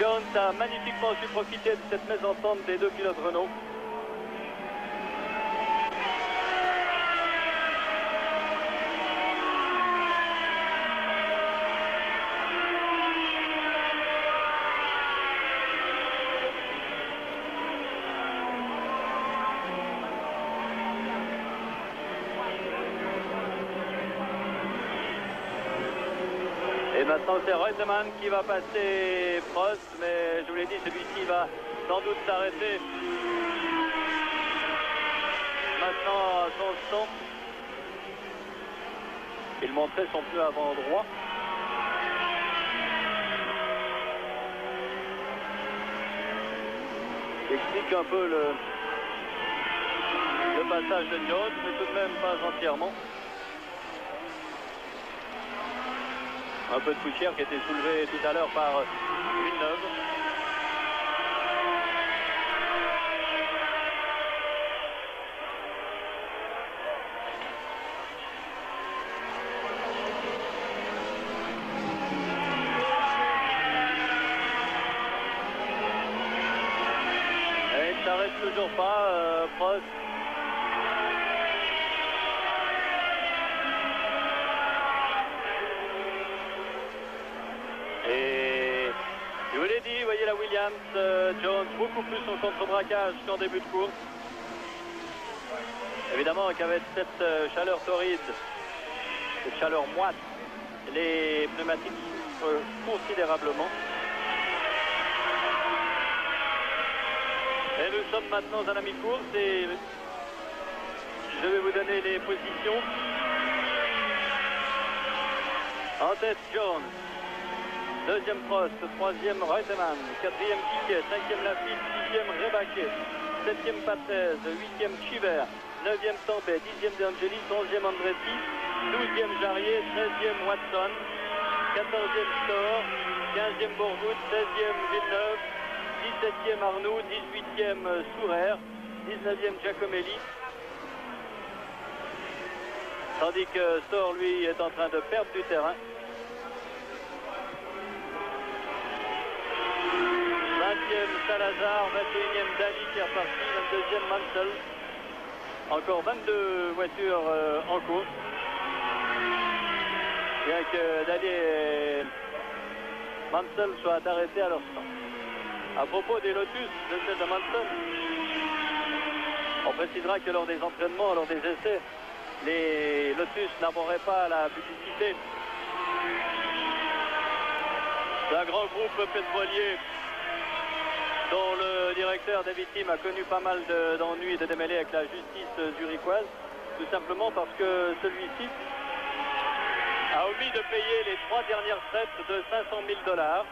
[SPEAKER 1] Jones a magnifiquement su profiter de cette mésentente des deux pilotes Renault. Et maintenant c'est Reutemann qui va passer Prost, mais je vous l'ai dit, celui-ci va sans doute s'arrêter maintenant à son stand. Il montrait son pneu avant droit. Il explique un peu le passage de Jones, mais tout de même pas entièrement. Un peu de poussière qui a été soulevée tout à l'heure par Villeneuve. Et il ne s'arrête toujours pas, Prost. Et je vous l'ai dit, vous voyez la Williams, Jones, beaucoup plus en contre-braquage qu'en début de course. Évidemment qu'avec cette chaleur torride, cette chaleur moite, les pneumatiques souffrent considérablement. Et nous sommes maintenant à la mi-course et je vais vous donner les positions. En tête, Jones. Deuxième Prost, troisième Reutemann, quatrième Piquet, cinquième Lafitte, sixième Rebaquet, septième Patrese, huitième Chiver, neuvième Tambay, dixième De Angelis, onzième Andretti, douzième Jarier, treizième Watson, quatorzième Storr, quinzième Bourgout, seizième Villeneuve, dix-septième Arnoux, dix-huitième Sourer, dix-neuvième Giacomelli. Tandis que Storr, lui, est en train de perdre du terrain. 20e Salazar, 21e Daly qui est reparti, 22e Mansell. Encore 22 voitures en course. Bien que Daly et Mansell soient arrêtés à leur stand. À propos des Lotus, de celle de Mansell, on précisera que lors des entraînements, lors des essais, les Lotus n'arboreraient pas la publicité d'un grand groupe pétrolier dont le directeur David Tim a connu pas mal d'ennuis et de démêlés avec la justice zurichoise, tout simplement parce que celui-ci a omis de payer les 3 dernières traites de 500 000 $.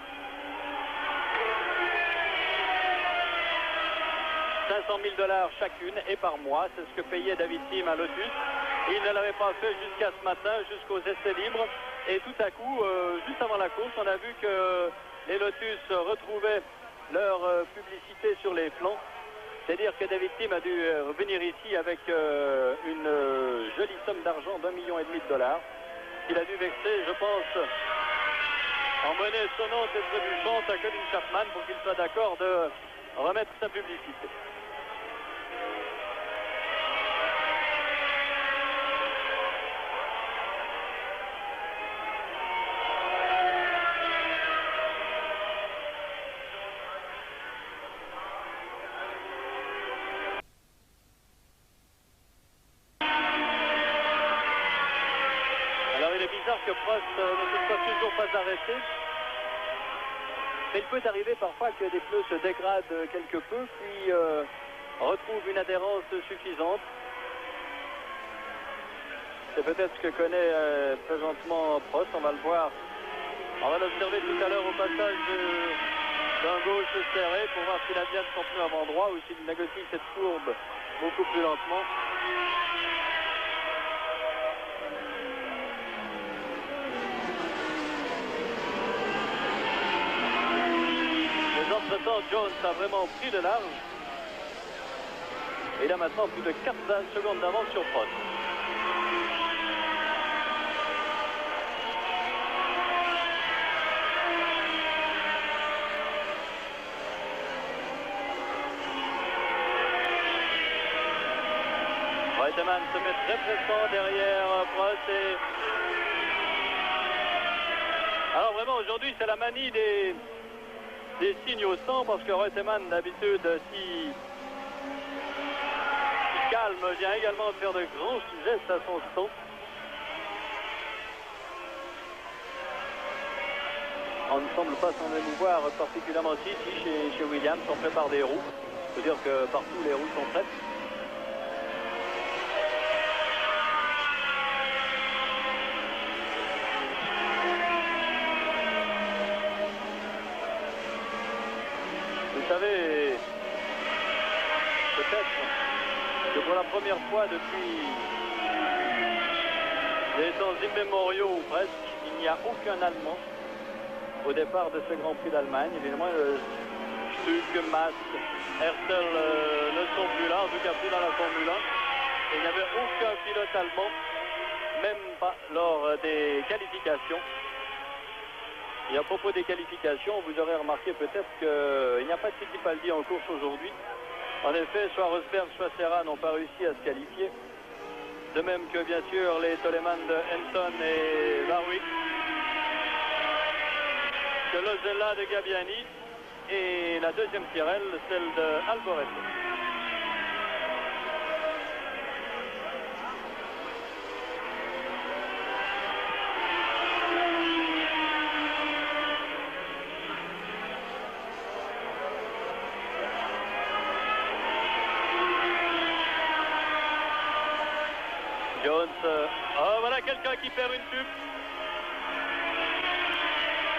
[SPEAKER 1] 500 000 $ chacune et par mois. C'est ce que payait David Tim à Lotus. Il ne l'avait pas fait jusqu'à ce matin, jusqu'aux essais libres. Et tout à coup, juste avant la course, on a vu que les Lotus retrouvaient leur publicité sur les flancs. C'est-à-dire que David Tim a dû revenir ici avec une jolie somme d'argent d'1,5 million $. Il a dû vexer, je pense, en monnaie sonnante et trébuchante à Colin Chapman pour qu'il soit d'accord de remettre sa publicité. Alors il est bizarre que Prost ne se soit toujours pas arrêté. Mais il peut arriver parfois que des pneus se dégradent quelque peu, puis retrouvent une adhérence suffisante. C'est peut-être ce que connaît présentement Prost, on va le voir. On va l'observer tout à l'heure au passage d'un gauche serré pour voir s'il a bien son pneu avant droit ou s'il négocie cette courbe beaucoup plus lentement. Entre-temps, Jones a vraiment pris de large. Et il a maintenant plus de 4 secondes d'avance sur Prost. Reutemann se met très pressant derrière Prost. Alors vraiment, aujourd'hui, c'est la manie des signes au sang, parce que Reutemann, d'habitude, si calme, vient également faire de grands gestes à son son. On ne semble pas s'en émouvoir particulièrement ici chez Williams. On prépare des roues. Il faut dire que partout les roues sont prêtes. Vous savez, peut-être que pour la première fois depuis des temps immémoriaux ou presque, il n'y a aucun Allemand au départ de ce Grand Prix d'Allemagne. Évidemment, Stuck, Mast, Hertel ne sont plus là, en tout cas plus dans la Formule 1. Et il n'y avait aucun pilote allemand, même pas lors des qualifications. Et à propos des qualifications, vous aurez remarqué peut-être qu'il n'y a pas de Fittipaldi en course aujourd'hui. En effet, soit Rosberg, soit Serra n'ont pas réussi à se qualifier. De même que, bien sûr, les Toleman de Henson et Warwick. Que l'Ozella de Gabbiani. Et la deuxième Tyrrell, celle de Alboreto. Jones, voilà quelqu'un qui perd une tube.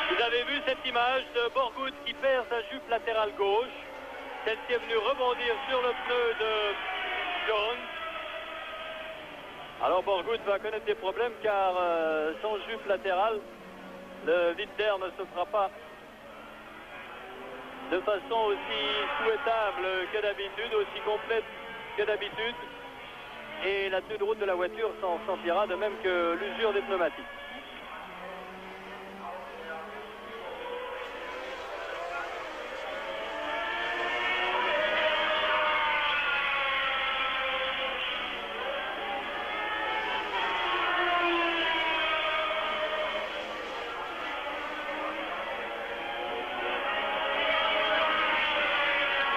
[SPEAKER 1] Vous avez vu cette image de Borgoud qui perd sa jupe latérale gauche. Celle-ci est venue rebondir sur le pneu de Jones. Alors Borgoud va connaître des problèmes car sans jupe latérale, le vide d'air ne se fera pas de façon aussi souhaitable que d'habitude, aussi complète que d'habitude. Et la tenue de route de la voiture s'en sentira, de même que l'usure des pneumatiques.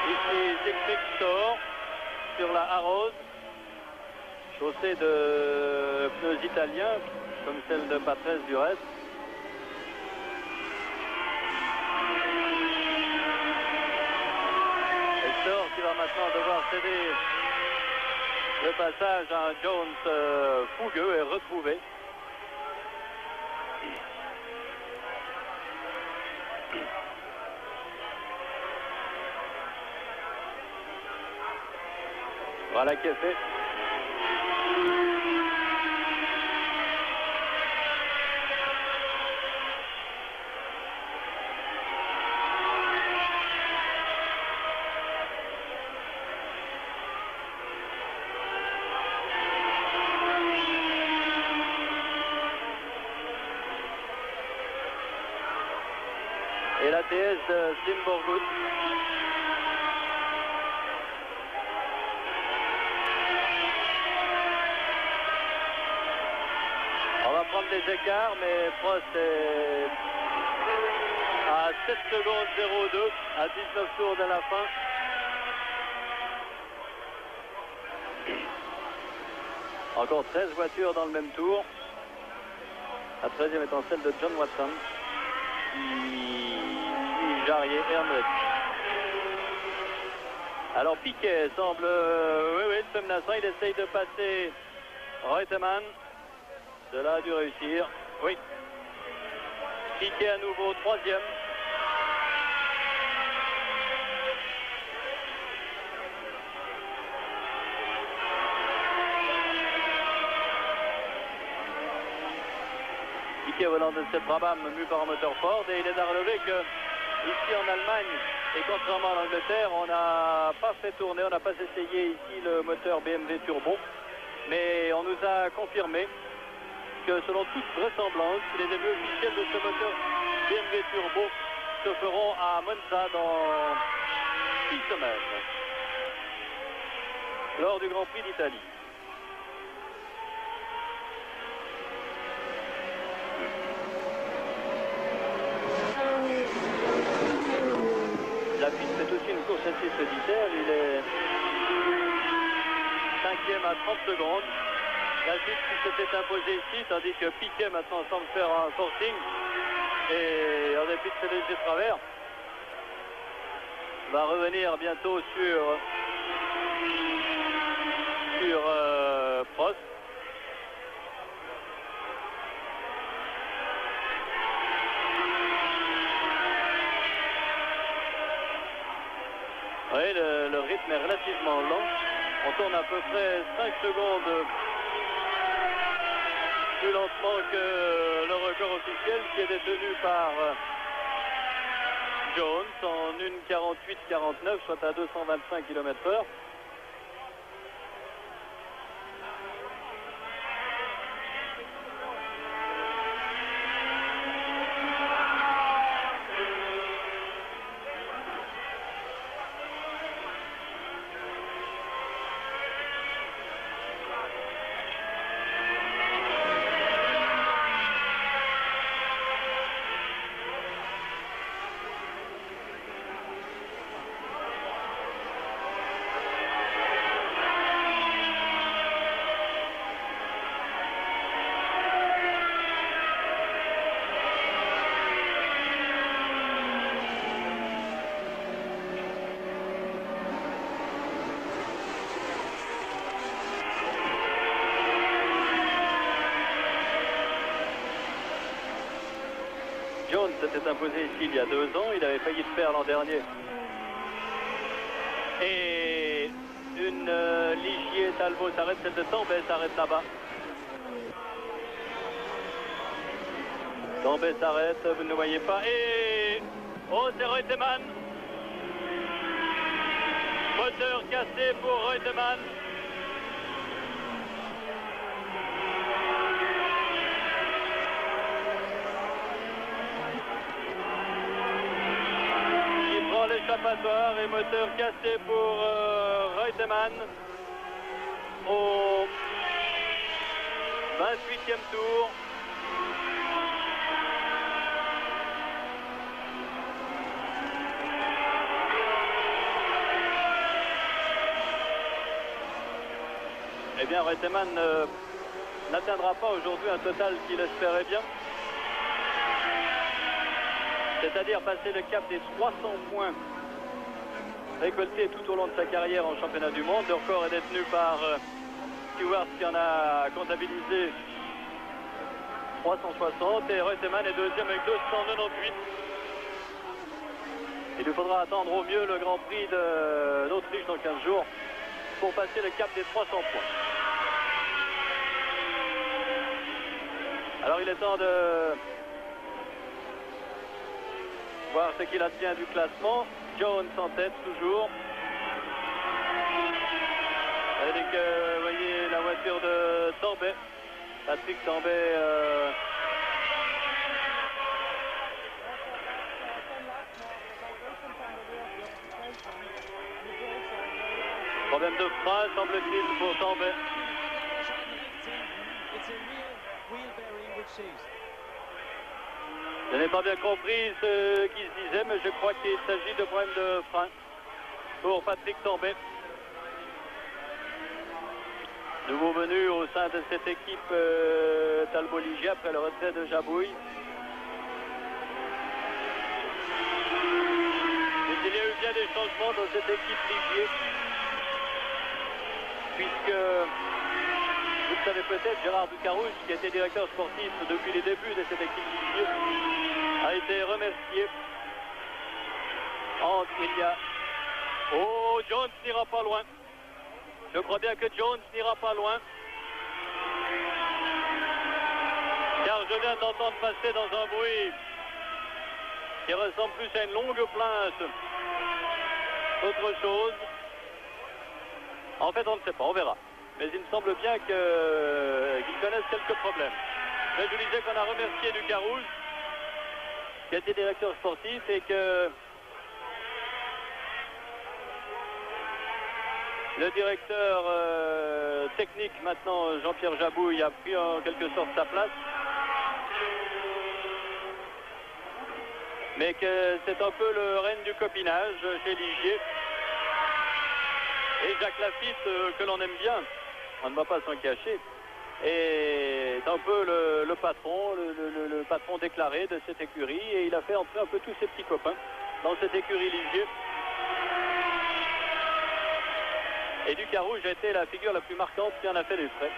[SPEAKER 1] Ici, Siegfried Thor sur la Arose. Chaussée de pneus italiens, comme celle de Patrese du reste. Hector qui va maintenant devoir céder le passage à un Jones fougueux et retrouvé. Voilà qui est fait. Et la TS de Simborgut. On va prendre des écarts, mais Prost est à 7 secondes 0,2 à 19 tours de la fin. Encore 13 voitures dans le même tour. La 13e étant celle de John Watson. Jarier et Hendrick. Alors Piquet semble se menaçant, il essaye de passer Reutemann. Cela a dû réussir. Oui. Piquet à nouveau 3e. Piquet volant de cette Brabham mu par un moteur Ford, et il est à relever que ici en Allemagne, et contrairement à l'Angleterre, on n'a pas fait tourner, on n'a pas essayé ici le moteur BMW Turbo, mais on nous a confirmé que selon toute vraisemblance, les débuts officiels de ce moteur BMW Turbo se feront à Monza dans 6 semaines, lors du Grand Prix d'Italie. La piste fait aussi une course assez solitaire, il est 5e à 30 secondes. La suite qui s'était imposée ici, tandis que Piquet maintenant semble faire un forcing et en dépit de ses légers travers, va revenir bientôt sur Prost. Oui, le rythme est relativement lent. On tourne à peu près 5 secondes plus lentement que le record officiel qui est détenu par Jones en 1:48,49, soit à 225 km/h. Jones s'était imposé ici il y a 2 ans, il avait failli le faire l'an dernier. Et une Ligier Talbot s'arrête, celle de Tambay s'arrête là-bas. Tambay s'arrête, vous ne le voyez pas. Et oh, c'est Reutemann. Moteur cassé pour Reutemann. L'échappatoire et moteur cassé pour Reutemann au 28e tour. Eh bien, Reutemann n'atteindra pas aujourd'hui un total qu'il espérait bien. C'est-à-dire passer le cap des 300 points récoltés tout au long de sa carrière en championnat du monde. Le record est détenu par Stewart qui en a comptabilisé 360 et Reutemann est deuxième avec 298. Il lui faudra attendre au mieux le Grand Prix d'Autriche dans 15 jours pour passer le cap des 300 points. Alors il est temps de voir ce qu'il advient du classement. Jones en tête toujours. Avec, vous voyez, la voiture de Tambay. Patrick Tambay. Problème de frein, semble-t-il, pour Tambay. Je n'ai pas bien compris ce qui se disait, mais je crois qu'il s'agit de problème de frein pour Patrick Tambay. Nouveau venu au sein de cette équipe Talbot-Ligier après le retrait de Jabouille. Mais il y a eu bien des changements dans cette équipe Ligier, puisque, vous le savez peut-être, Gérard Ducarouche, qui était directeur sportif depuis les débuts de cette équipe Ligier, a été remercié. Il y a... Oh, Jones n'ira pas loin. Je crois bien que Jones n'ira pas loin. Car je viens d'entendre passer dans un bruit qui ressemble plus à une longue plainte qu'autre chose. En fait, on ne sait pas, on verra. Mais il me semble bien qu'ils connaissent quelques problèmes. Mais je disais qu'on a remercié Ducarouche, qui était directeur sportif, et que le directeur technique, maintenant Jean-Pierre Jabouille, a pris en quelque sorte sa place. Mais que c'est un peu le règne du copinage chez Ligier. Et Jacques Lafitte, que l'on aime bien, on ne va pas s'en cacher, est un peu le patron, le patron déclaré de cette écurie. Et il a fait entrer un peu tous ses petits copains dans cette écurie Ligier. Et Ducarouche a été la figure la plus marquante qui en a fait les frais.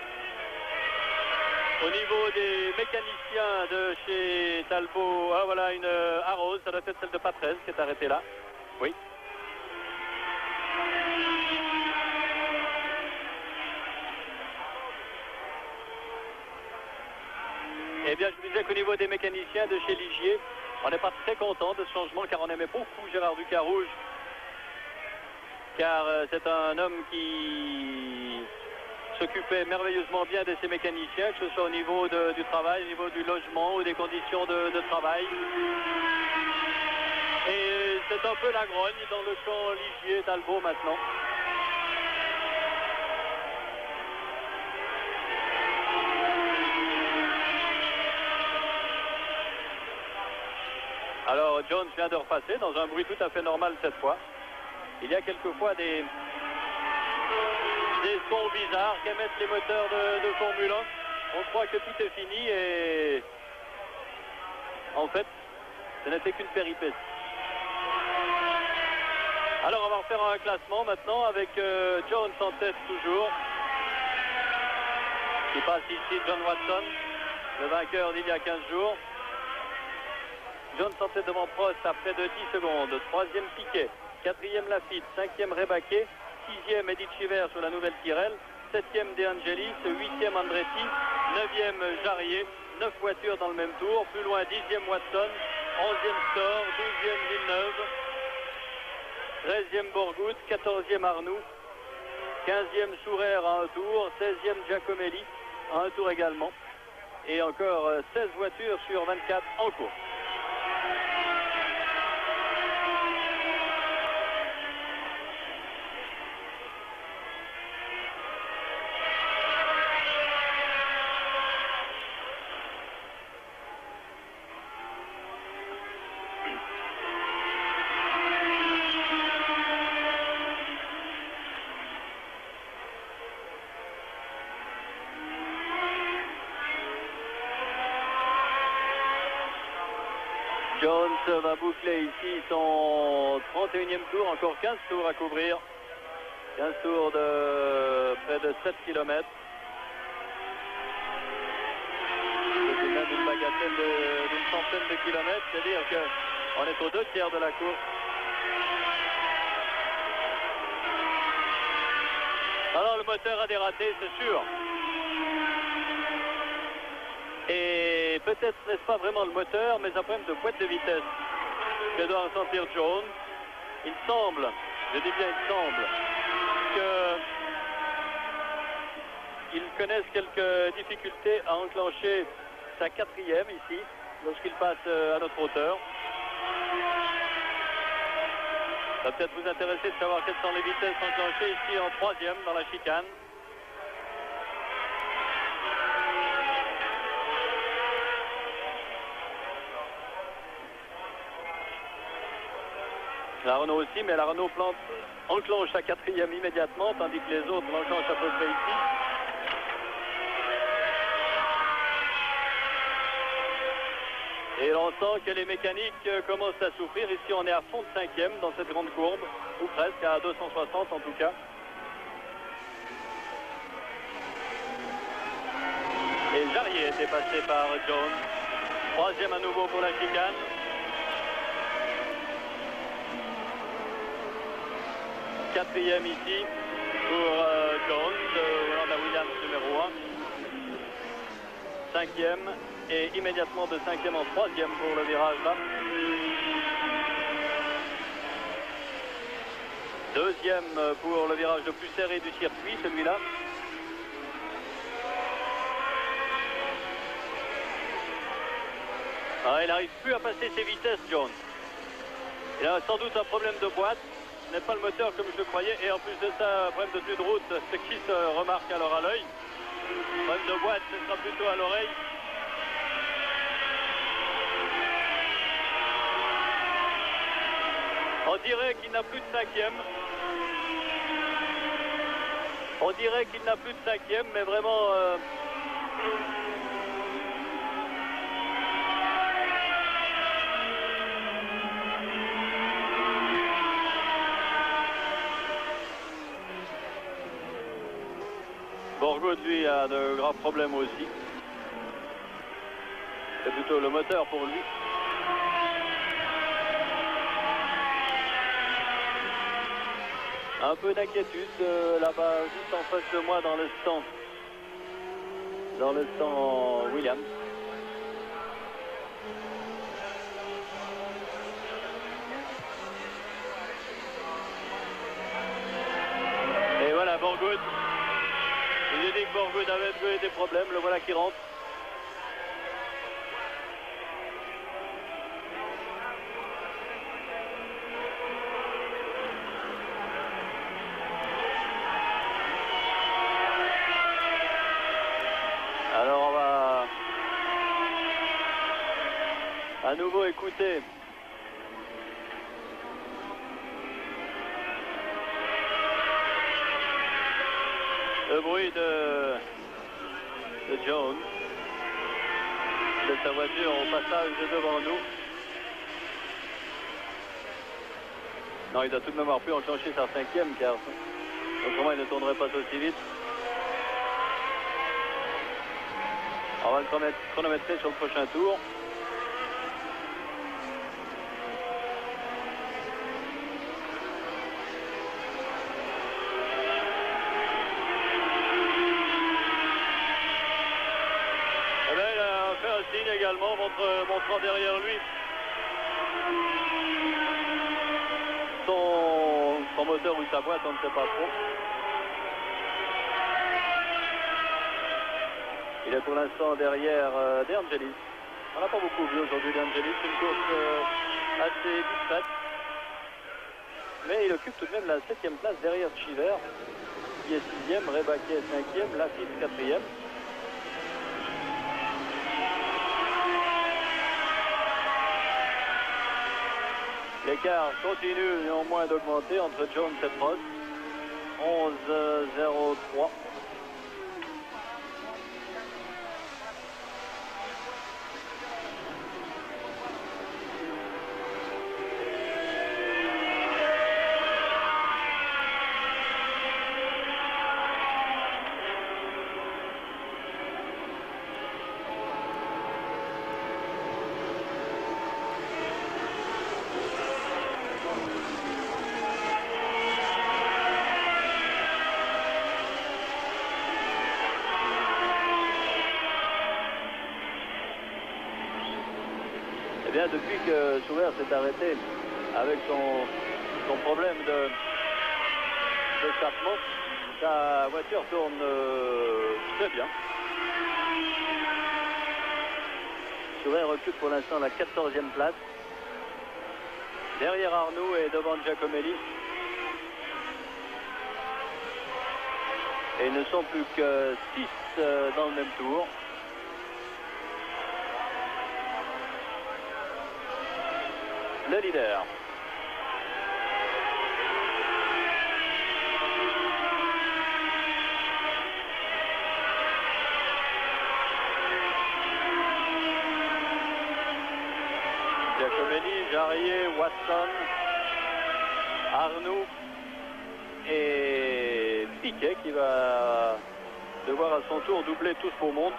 [SPEAKER 1] Au niveau des mécaniciens de chez Talbot, ah voilà une Arrose, ça doit être celle de Patrese qui est arrêtée là. Oui. Eh bien, je disais qu'au niveau des mécaniciens de chez Ligier, on n'est pas très content de ce changement car on aimait beaucoup Gérard Ducarouche. Car c'est un homme qui s'occupait merveilleusement bien de ses mécaniciens, que ce soit au niveau du travail, au niveau du logement ou des conditions de travail. Et c'est un peu la grogne dans le camp Ligier-Talbot maintenant. Alors Jones vient de repasser dans un bruit tout à fait normal cette fois. Il y a quelquefois des sons bizarres qu'émettent les moteurs de Formule 1. On croit que tout est fini et en fait, ce n'était qu'une péripétie. Alors on va refaire un classement maintenant avec Jones en tête toujours. Qui passe ici John Watson, le vainqueur d'il y a 15 jours. Jones en tête devant Prost à près de 10 secondes. Troisième Piquet. Quatrième Lafitte, cinquième Rebaquet, sixième Edith Chiver sur la nouvelle Tyrrell, septième De Angelis, huitième Andretti, neuvième Jarier, 9 voitures dans le même tour, plus loin dixième Watson, onzième Storr, douzième Villeneuve, treizième Borgout, quatorzième Arnoux, quinzième Sourer à un tour, 16e Giacomelli à un tour également, et encore 16 voitures sur 24 en course. Jones va boucler ici son 31e tour, encore 15 tours à couvrir. 15 tours de près de 7 km. C'est même une bagatelle d'une centaine de kilomètres, c'est-à-dire qu'on est aux 2 tiers de la course. Alors le moteur a dératé, c'est sûr. Et peut-être n'est-ce pas vraiment le moteur, mais un problème de boîte de vitesse que doit ressentir Jones. Il semble, je dis bien il semble, qu'il connaisse quelques difficultés à enclencher sa quatrième ici, lorsqu'il passe à notre hauteur. Ça va peut-être vous intéresser de savoir quelles sont les vitesses enclenchées ici en troisième dans la chicane. La Renault aussi, mais la Renault enclenche sa quatrième immédiatement, tandis que les autres l'enclenchent à peu près ici. Et on sent que les mécaniques commencent à souffrir. Ici, on est à fond de cinquième dans cette grande courbe, ou presque, à 260 en tout cas. Et Jarier était passé par Jones. Troisième à nouveau pour la chicane. Quatrième ici pour Jones, Honda Williams numéro 1. Cinquième et immédiatement de cinquième en troisième pour le virage là. Deuxième pour le virage le plus serré du circuit, celui-là. Ah, il n'arrive plus à passer ses vitesses, Jones. Il a sans doute un problème de boîte. Ce n'est pas le moteur comme je le croyais. Et en plus de ça, un problème de tenue de route, ce qui se remarque alors à l'œil. Problème de boîte, ce sera plutôt à l'oreille. On dirait qu'il n'a plus de cinquième. On dirait qu'il n'a plus de cinquième, mais vraiment... Borgoud, lui, a de graves problèmes aussi. C'est plutôt le moteur pour lui. Un peu d'inquiétude là-bas, juste en face de moi dans le stand. Dans le stand Williams. Et voilà, Borgoud. Il dit que Borgoud avait des problèmes, le voilà qui rentre. Alors on va à nouveau écouter le bruit de Jones, de sa voiture au passage devant nous. Non, il doit tout de même avoir pu enclencher sa cinquième, car autrement il ne tournerait pas aussi vite. On va le chronométrer sur le prochain tour. Et bien, il a fait un signe également, montrant derrière lui son moteur ou sa boîte, on ne sait pas trop. Il est pour l'instant derrière De Angelis. On n'a pas beaucoup vu aujourd'hui De Angelis, c'est une course assez discrète. Mais il occupe tout de même la 7e place derrière Chiver, qui est 6e, Rebaki est 5e, Lafitte 4e. L'écart continue néanmoins d'augmenter entre Jones et Prost. 11,03. bien, depuis que Schubert s'est arrêté avec son problème d'échappement, sa voiture tourne très bien. Schubert occupe pour l'instant la 14e place. Derrière Arnoux et devant Giacomelli. Et ils ne sont plus que 6 dans le même tour. Le leader. Giacomelli, Jarier, Watson, Arnoux et Piquet qui va devoir à son tour doubler tout ce beau monde.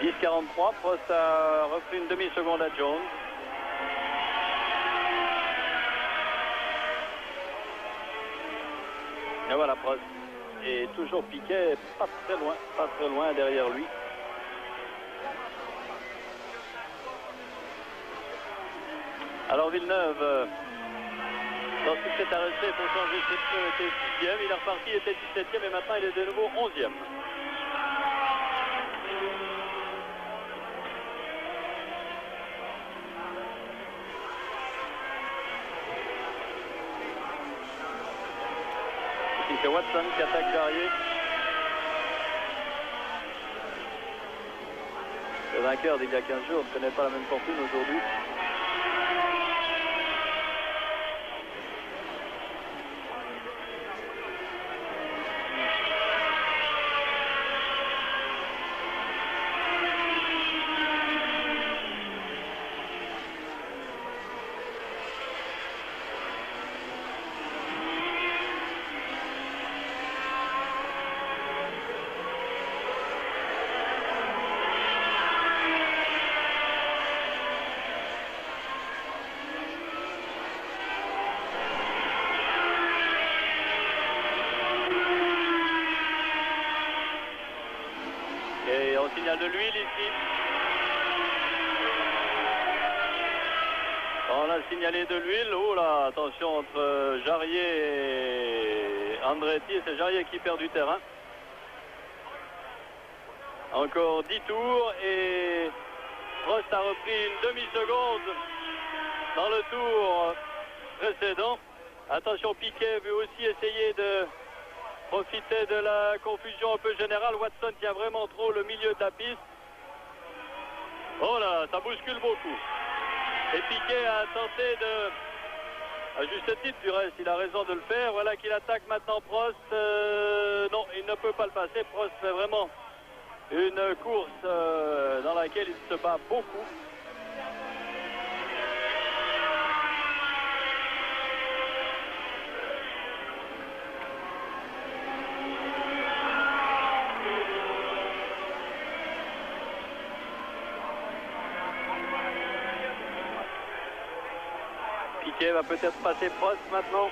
[SPEAKER 1] « 10:43, Prost a repris une demi-seconde à Jones. Et voilà, Prost. Et toujours Piquet, pas très loin derrière lui. Alors Villeneuve, lorsqu'il s'est arrêté pour changer ses pneus, était 6e, il est reparti, il était 17e et maintenant il est de nouveau 11e. C'est Watson qui attaque Jarier. Le vainqueur d'il y a 15 jours ne connaît pas la même fortune aujourd'hui. Signal de l'huile ici. On a signalé de l'huile. Oh là, attention entre Jarier et Andretti. C'est Jarier qui perd du terrain. Encore 10 tours et Prost a repris une demi-seconde dans le tour précédent. Attention, Piquet veut aussi essayer de profiter de la confusion un peu générale. Watson tient vraiment trop le milieu de la piste. Oh là, ça bouscule beaucoup. Et Piquet a tenté de... À juste titre, du reste, il a raison de le faire. Voilà qu'il attaque maintenant Prost. Non, il ne peut pas le passer. Prost fait vraiment une course dans laquelle il se bat beaucoup. Piquet va peut-être passer Prost maintenant.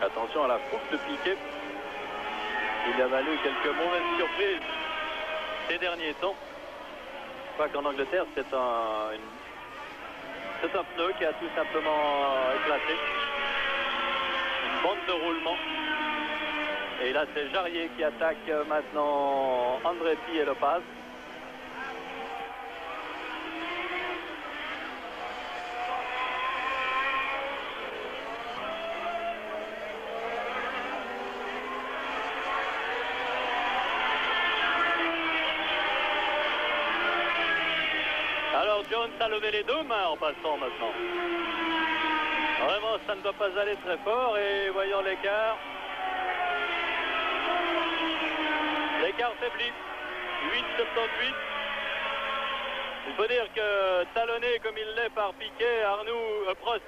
[SPEAKER 1] Attention à la fougue de Piquet. Il a valu quelques mauvaises surprises ces derniers temps. Je crois qu'en Angleterre, c'est un pneu qui a tout simplement éclaté. Une bande de roulement. Et là, c'est Jarier qui attaque maintenant Andretti et Lopez. Alors Jones a levé les deux mains en passant maintenant. Vraiment, ça ne doit pas aller très fort et voyons l'écart. L'écart faiblit. 8,78. Il faut dire que talonné comme il l'est par Piquet, Prost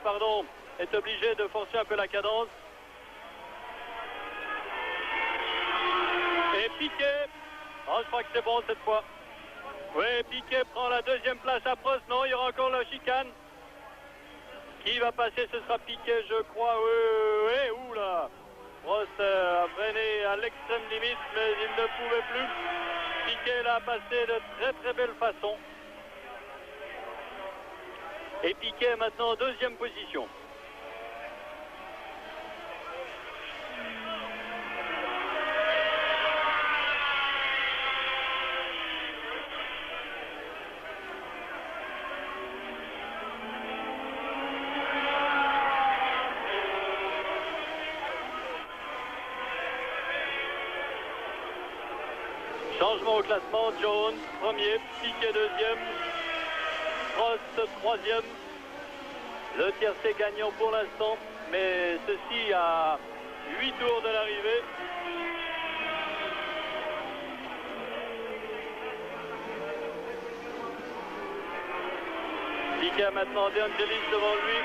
[SPEAKER 1] est obligé de forcer un peu la cadence. Et Piquet, oh, je crois que c'est bon cette fois. Oui, Piquet prend la deuxième place à Prost. Non, il y aura encore la chicane. Qui va passer? Ce sera Piquet, je crois. Oui, oula. Prost a freiné à l'extrême limite, mais il ne pouvait plus. Piquet l'a passé de très très belle façon. Et Piquet maintenant en deuxième position. Changement au classement, Jones premier, Piquet deuxième, Prost troisième. Le tiercé gagnant pour l'instant, mais ceci à 8 tours de l'arrivée. Piquet a maintenant De Angelis devant lui.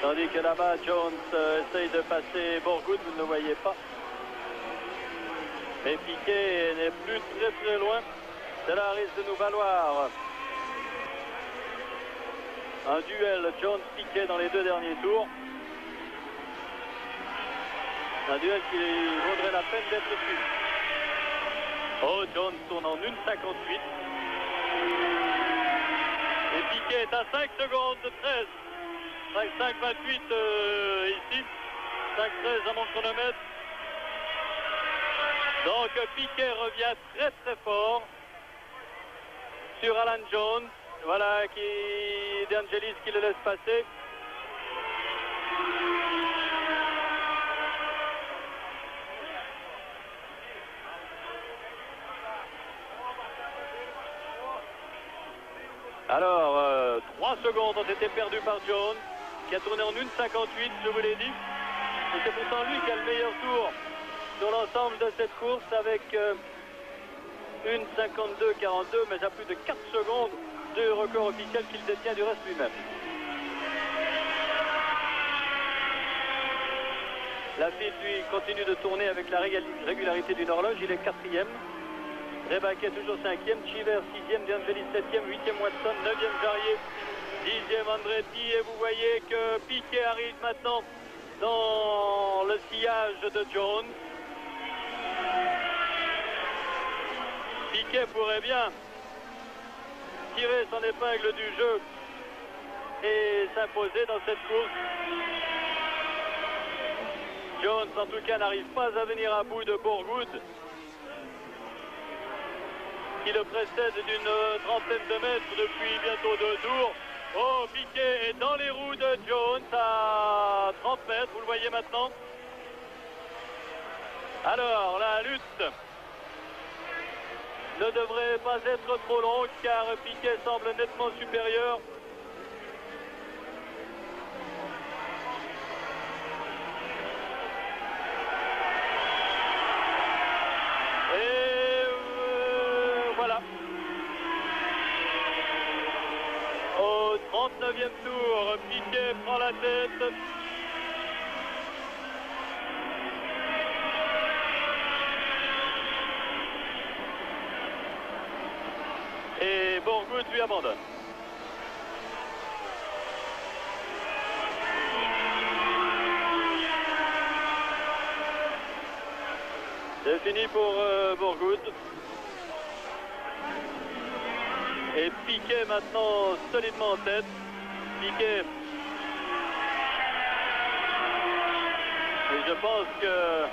[SPEAKER 1] Tandis que là-bas, Jones essaye de passer Borgoud, vous ne le voyez pas. Mais Piquet n'est plus très loin. Cela risque de nous valoir un duel Jones-Piquet dans les deux derniers tours. Un duel qui vaudrait la peine d'être suivi. Oh, Jones tourne en 1,58. Et Piquet est à 5 secondes de 13. 5,28 ici. 5,13 à mon chronomètre. Donc Piquet revient très fort sur Alan Jones. Voilà De Angelis qui le laisse passer. Alors 3 secondes ont été perdues par Jones, qui a tourné en 1,58, je vous l'ai dit. Et c'est pourtant lui qui a le meilleur tour sur l'ensemble de cette course avec 1,52,42, mais à plus de 4 secondes de record officiel qu'il détient du reste lui-même. Laffite, lui, continue de tourner avec la régularité d'une horloge. Il est 4e. Rebaquet toujours 5e. Chiver 6e. De Angelis 7e. 8e Watson. 9e Jarier. 10e Andretti. Et vous voyez que Piquet arrive maintenant dans le sillage de Jones. Piquet pourrait bien tirer son épingle du jeu et s'imposer dans cette course. Jones, en tout cas, n'arrive pas à venir à bout de Borgoud, qui le précède d'une trentaine de mètres depuis bientôt 2 tours. Oh, Piquet est dans les roues de Jones à 30 mètres, vous le voyez maintenant. Alors, la lutte ne devrait pas être trop longue car Piquet semble nettement supérieur. Et voilà. Au 39e tour, Piquet prend la tête. Et Borgoud lui abandonne. C'est fini pour Borgoud. Et Piquet maintenant solidement en tête. Piquet. Et je pense que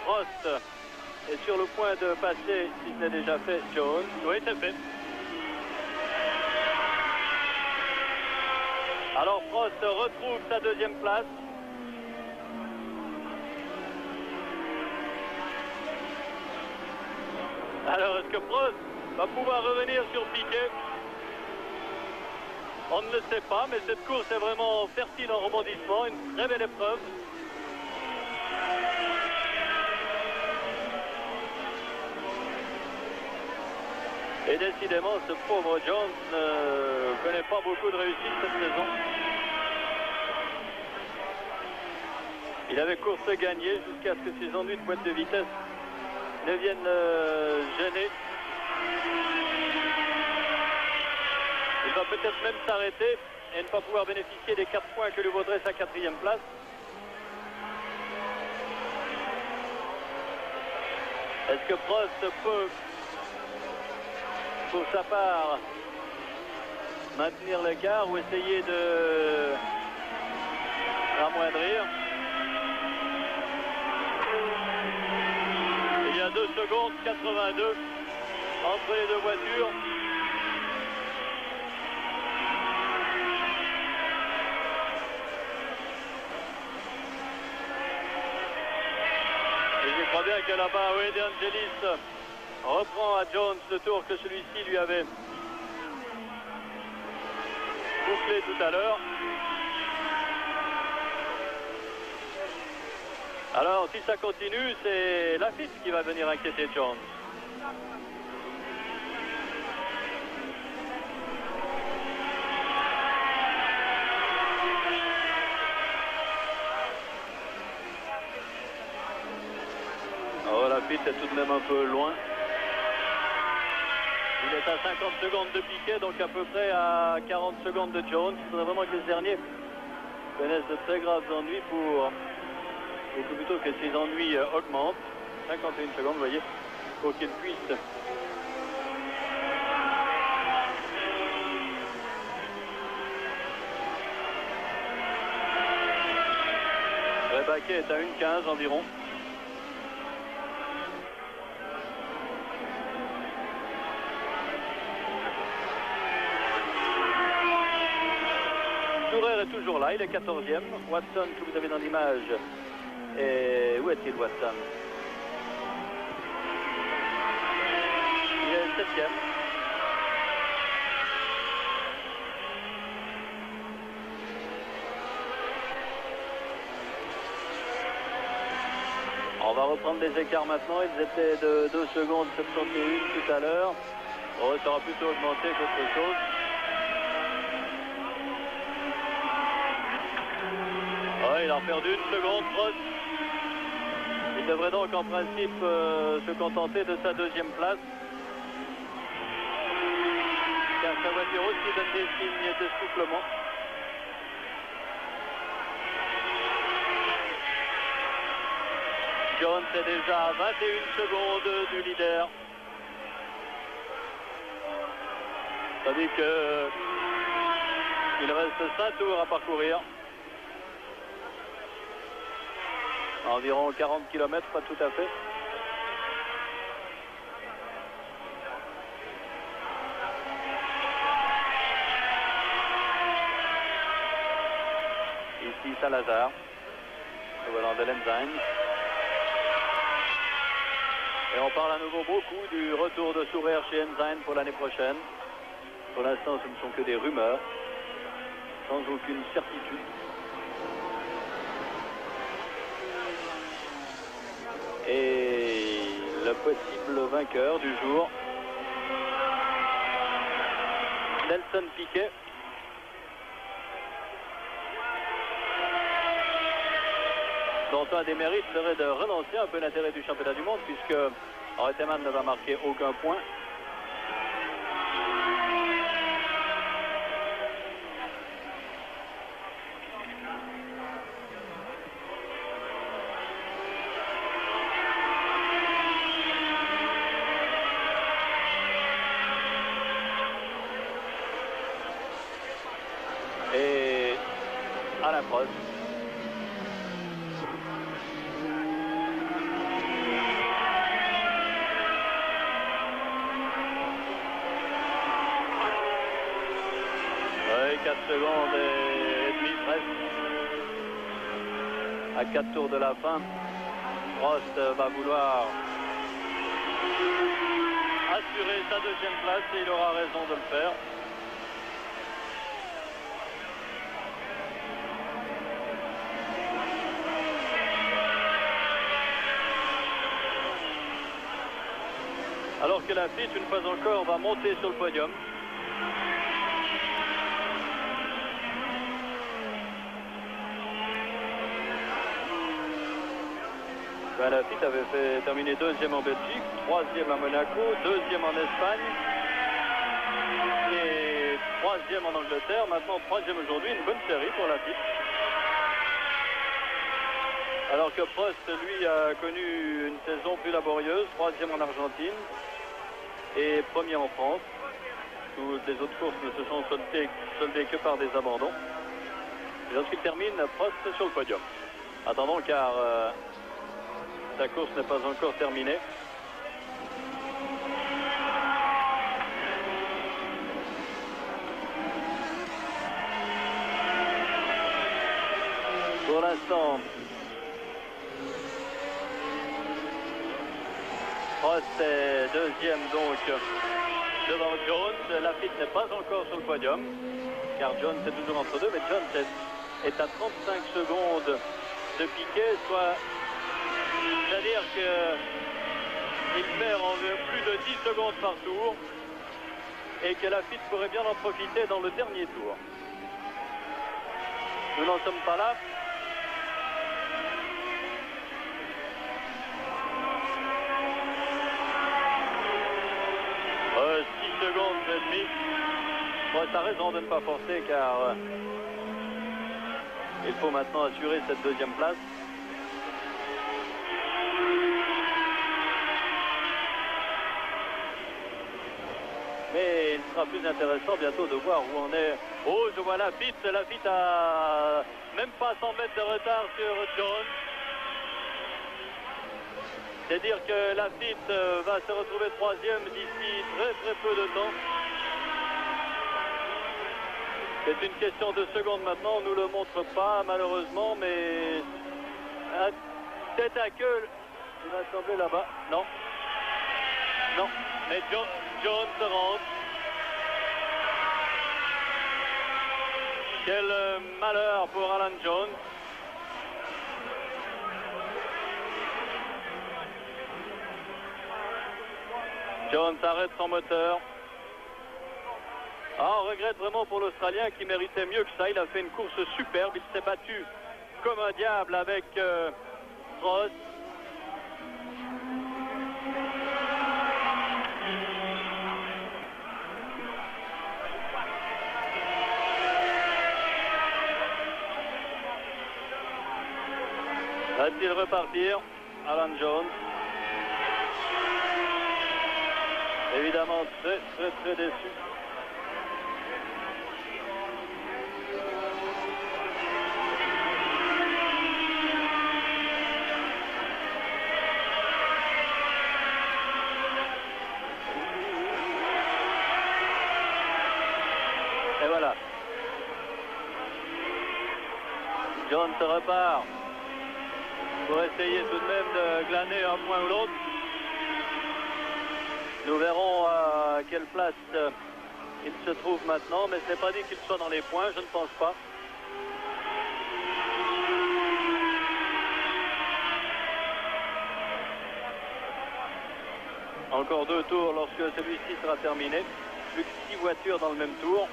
[SPEAKER 1] Prost est sur le point de passer, si ce n'est déjà fait, Jones. Oui, c'est fait. Alors Prost retrouve sa deuxième place. Alors est-ce que Prost va pouvoir revenir sur Piquet? On ne le sait pas, mais cette course est vraiment fertile en rebondissement, une très belle épreuve. Et décidément, ce pauvre Jones ne connaît pas beaucoup de réussite cette saison. Il avait course gagnée jusqu'à ce que ses ennuis de boîte de vitesse ne viennent gêner. Il va peut-être même s'arrêter et ne pas pouvoir bénéficier des 4 points que lui vaudrait sa 4e place. Est-ce que Prost peut, pour sa part, maintenir l'écart ou essayer de l'amoindrir? Il y a 2 secondes 82 entre les 2 voitures. Et je crois bien que là-bas, oui, De Angelis reprend à Jones le tour que celui-ci lui avait bouclé tout à l'heure. Alors, si ça continue, c'est Laffite qui va venir inquiéter Jones. Oh, Laffite est tout de même un peu loin. Il est à 50 secondes de Piquet, donc à peu près à 40 secondes de Jones. Il faudrait vraiment que les derniers connaissent de très graves ennuis ou plutôt que ces ennuis augmentent. 51 secondes, vous voyez, pour qu'ils puissent Baquet est à 1,15 environ. Tourer est toujours là, il est 14e. Watson, que vous avez dans l'image, et où est-il, Watson? Il est 7e. On va reprendre les écarts maintenant. Ils étaient de 2 secondes 71 tout à l'heure. Oh, ça aura plutôt augmenté qu'autre chose. Oh, il a perdu 1 seconde, Prost. Il devrait donc en principe se contenter de sa 2e place. Car sa voiture aussi donne des signes d'essoufflement. Jones est déjà à 21 secondes du leader. C'est-à-dire qu'il reste 5 tours à parcourir. Environ 40 km, pas tout à fait. Ici Salazar. Le volant de l'Enzyme. Et on parle à nouveau beaucoup du retour de Sourer chez Enzyme pour l'année prochaine. Pour l'instant, ce ne sont que des rumeurs, sans aucune certitude. Et le possible vainqueur du jour, Nelson Piquet. Dont un des mérites serait de relancer un peu l'intérêt du championnat du monde, puisque Reutemann ne va marquer aucun point. Et Alain Prost. Oui, 4 secondes et demie presque. À 4 tours de la fin, Prost va vouloir assurer sa 2e place et il aura raison de le faire. Alors que Laffite, une fois encore, va monter sur le podium. Lafitte avait fait terminer deuxième en Belgique, troisième à Monaco, deuxième en Espagne et troisième en Angleterre. Maintenant troisième aujourd'hui, une bonne série pour Lafitte. Alors que Prost, lui, a connu une saison plus laborieuse, troisième en Argentine et premier en France. Toutes les autres courses ne se sont soldées que par des abandons. Et lorsqu'il termine, Prost sur le podium. Attendons car sa course n'est pas encore terminée. Pour l'instant, Prost est deuxième donc devant Jones. Lafitte n'est pas encore sur le podium car Jones est toujours entre deux, mais Jones est à 35 secondes de Piquet, soit c'est-à-dire qu'il perd en plus de 10 secondes par tour et que Lafitte pourrait bien en profiter dans le dernier tour. Nous n'en sommes pas là. Secondes et demie. Bon, ça a raison de ne pas forcer car il faut maintenant assurer cette deuxième place. Mais il sera plus intéressant bientôt de voir où on est. Oh, je vois Lafitte. Lafitte a même pas 100 mètres de retard sur Jones. C'est dire que Lafitte va se retrouver troisième d'ici très peu de temps. C'est une question de secondes maintenant, on ne nous le montre pas malheureusement, mais tête à queue, il va sembler là-bas. Non. Non, mais Jones se rentre. Quel malheur pour Alan Jones. Jones arrête son moteur. On regrette vraiment pour l'Australien qui méritait mieux que ça. Il a fait une course superbe. Il s'est battu comme un diable avec Prost. Va-t-il repartir? Alan Jones. Évidemment très déçu. Et voilà. Jones repart pour essayer tout de même de glaner un point ou l'autre. Nous verrons à quelle place il se trouve maintenant, mais ce n'est pas dit qu'il soit dans les points, je ne pense pas. Encore 2 tours lorsque celui-ci sera terminé. Plus que 6 voitures dans le même tour.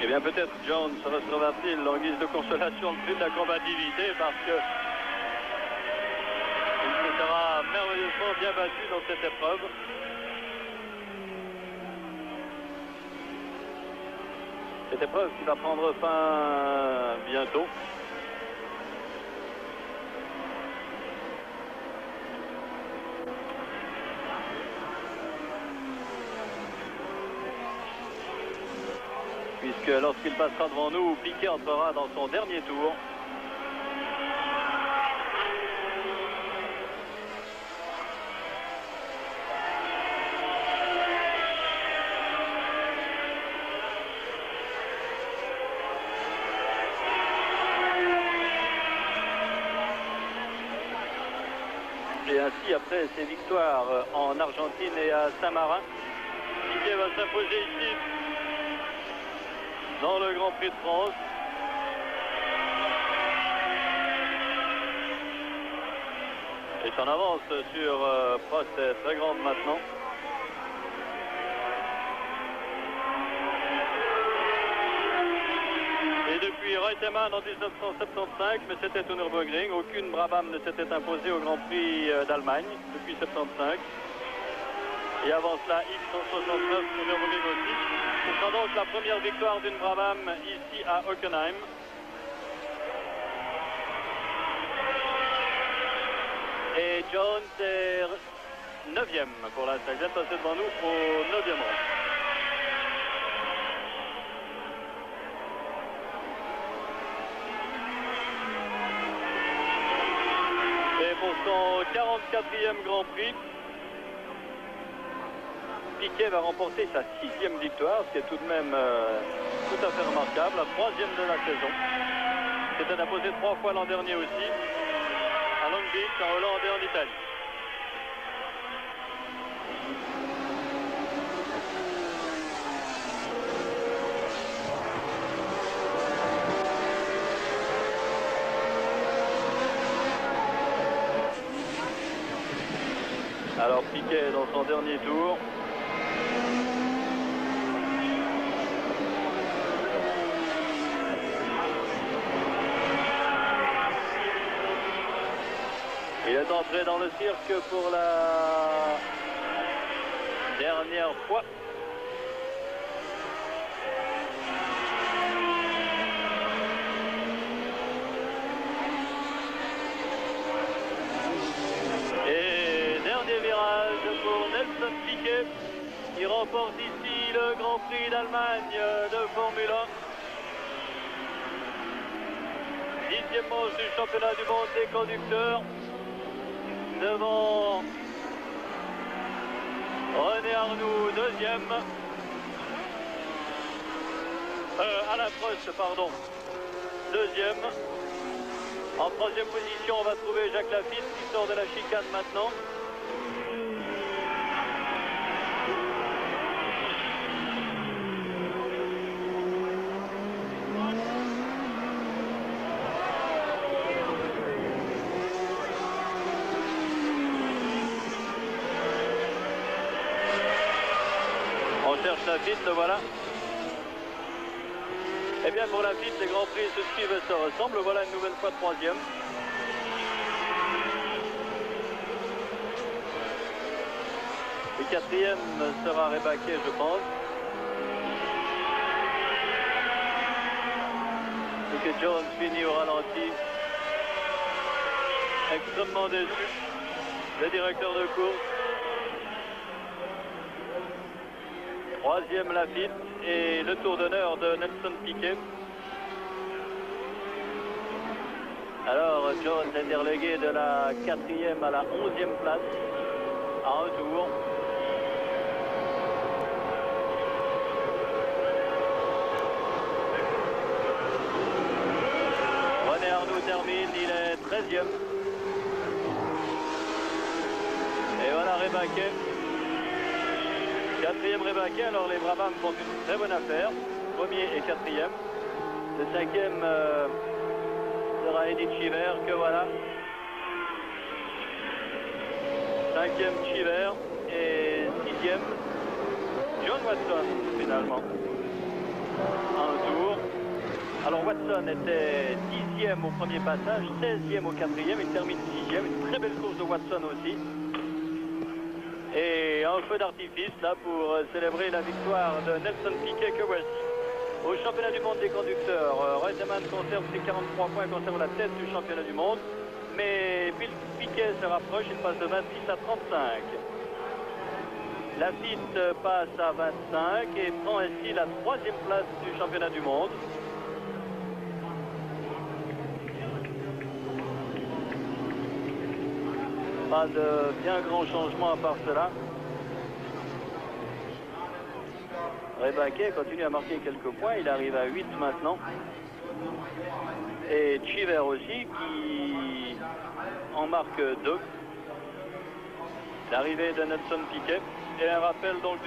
[SPEAKER 1] Eh bien, peut-être Jones recevra-t-il en guise de consolation le prix de la combativité parce que il se sera merveilleusement bien battu dans cette épreuve. Cette épreuve qui va prendre fin bientôt. Puisque lorsqu'il passera devant nous, Piquet entrera dans son dernier tour. Et ainsi, après ses victoires en Argentine et à Saint-Marin, Piquet va s'imposer ici dans le Grand Prix de France. Et son avance sur Prost est très grande maintenant. Et depuis Reutemann en 1975, mais c'était au Nürburgring, aucune Brabham ne s'était imposée au Grand Prix d'Allemagne depuis 1975. Et avant cela, X169 au Nürburgring aussi. Ce sera donc la première victoire d'une Brabham ici à Hockenheim. Et Jones est 9e pour l'instant. Il vient de passer devant nous au 9e rang. Et pour son 44e Grand Prix, Piquet va remporter sa 6e victoire, ce qui est tout de même tout à fait remarquable, la 3e de la saison. C'était imposé 3 fois l'an dernier aussi, à Long Beach, en Hollande et en Italie. Alors Piquet dans son dernier tour. Il est entré dans le cirque pour la dernière fois. Et dernier virage pour Nelson Piquet qui remporte ici le Grand Prix d'Allemagne de Formule 1. 10e manche du championnat du monde des conducteurs. Devant René Arnoux, 2e. Alain Prost, pardon, 2e. En 3e position, on va trouver Jacques Laffite qui sort de la chicane maintenant. Laffite, le voilà. Eh bien pour Laffite, les Grands Prix se suivent et se ressemblent. Voilà une nouvelle fois 3e. Le 4e sera Rebaquet, je pense. Et que Jones finit au ralenti. Extrêmement déçu. Le directeur de course. 3e Laffite et le tour d'honneur de Nelson Piquet. Alors Jones est relégué de la 4e à la 11e place à un tour. René Arnoux termine, il est 13e. Et voilà Rebaquet. 4e Rebaquet, alors les Brabham font une très bonne affaire, 1er et 4e. Le 5e sera Eddie Cheever, que voilà. 5e Cheever et 6e John Watson finalement. Un tour. Alors Watson était 10e au premier passage, 16e au 4e, il termine 6e, une très belle course de Watson aussi. Et un feu d'artifice là pour célébrer la victoire de Nelson Piquet que voici. Au championnat du monde des conducteurs, Reutemann conserve ses 43 points, conserve la tête du championnat du monde. Mais Piquet se rapproche, il passe de 26 à 35. Laffite passe à 25 et prend ainsi la 3e place du championnat du monde. Pas de bien grand changement à part cela. Rebaquet continue à marquer quelques points, il arrive à 8 maintenant. Et Cheever aussi qui en marque 2. L'arrivée de Nelson Piquet. Et un rappel donc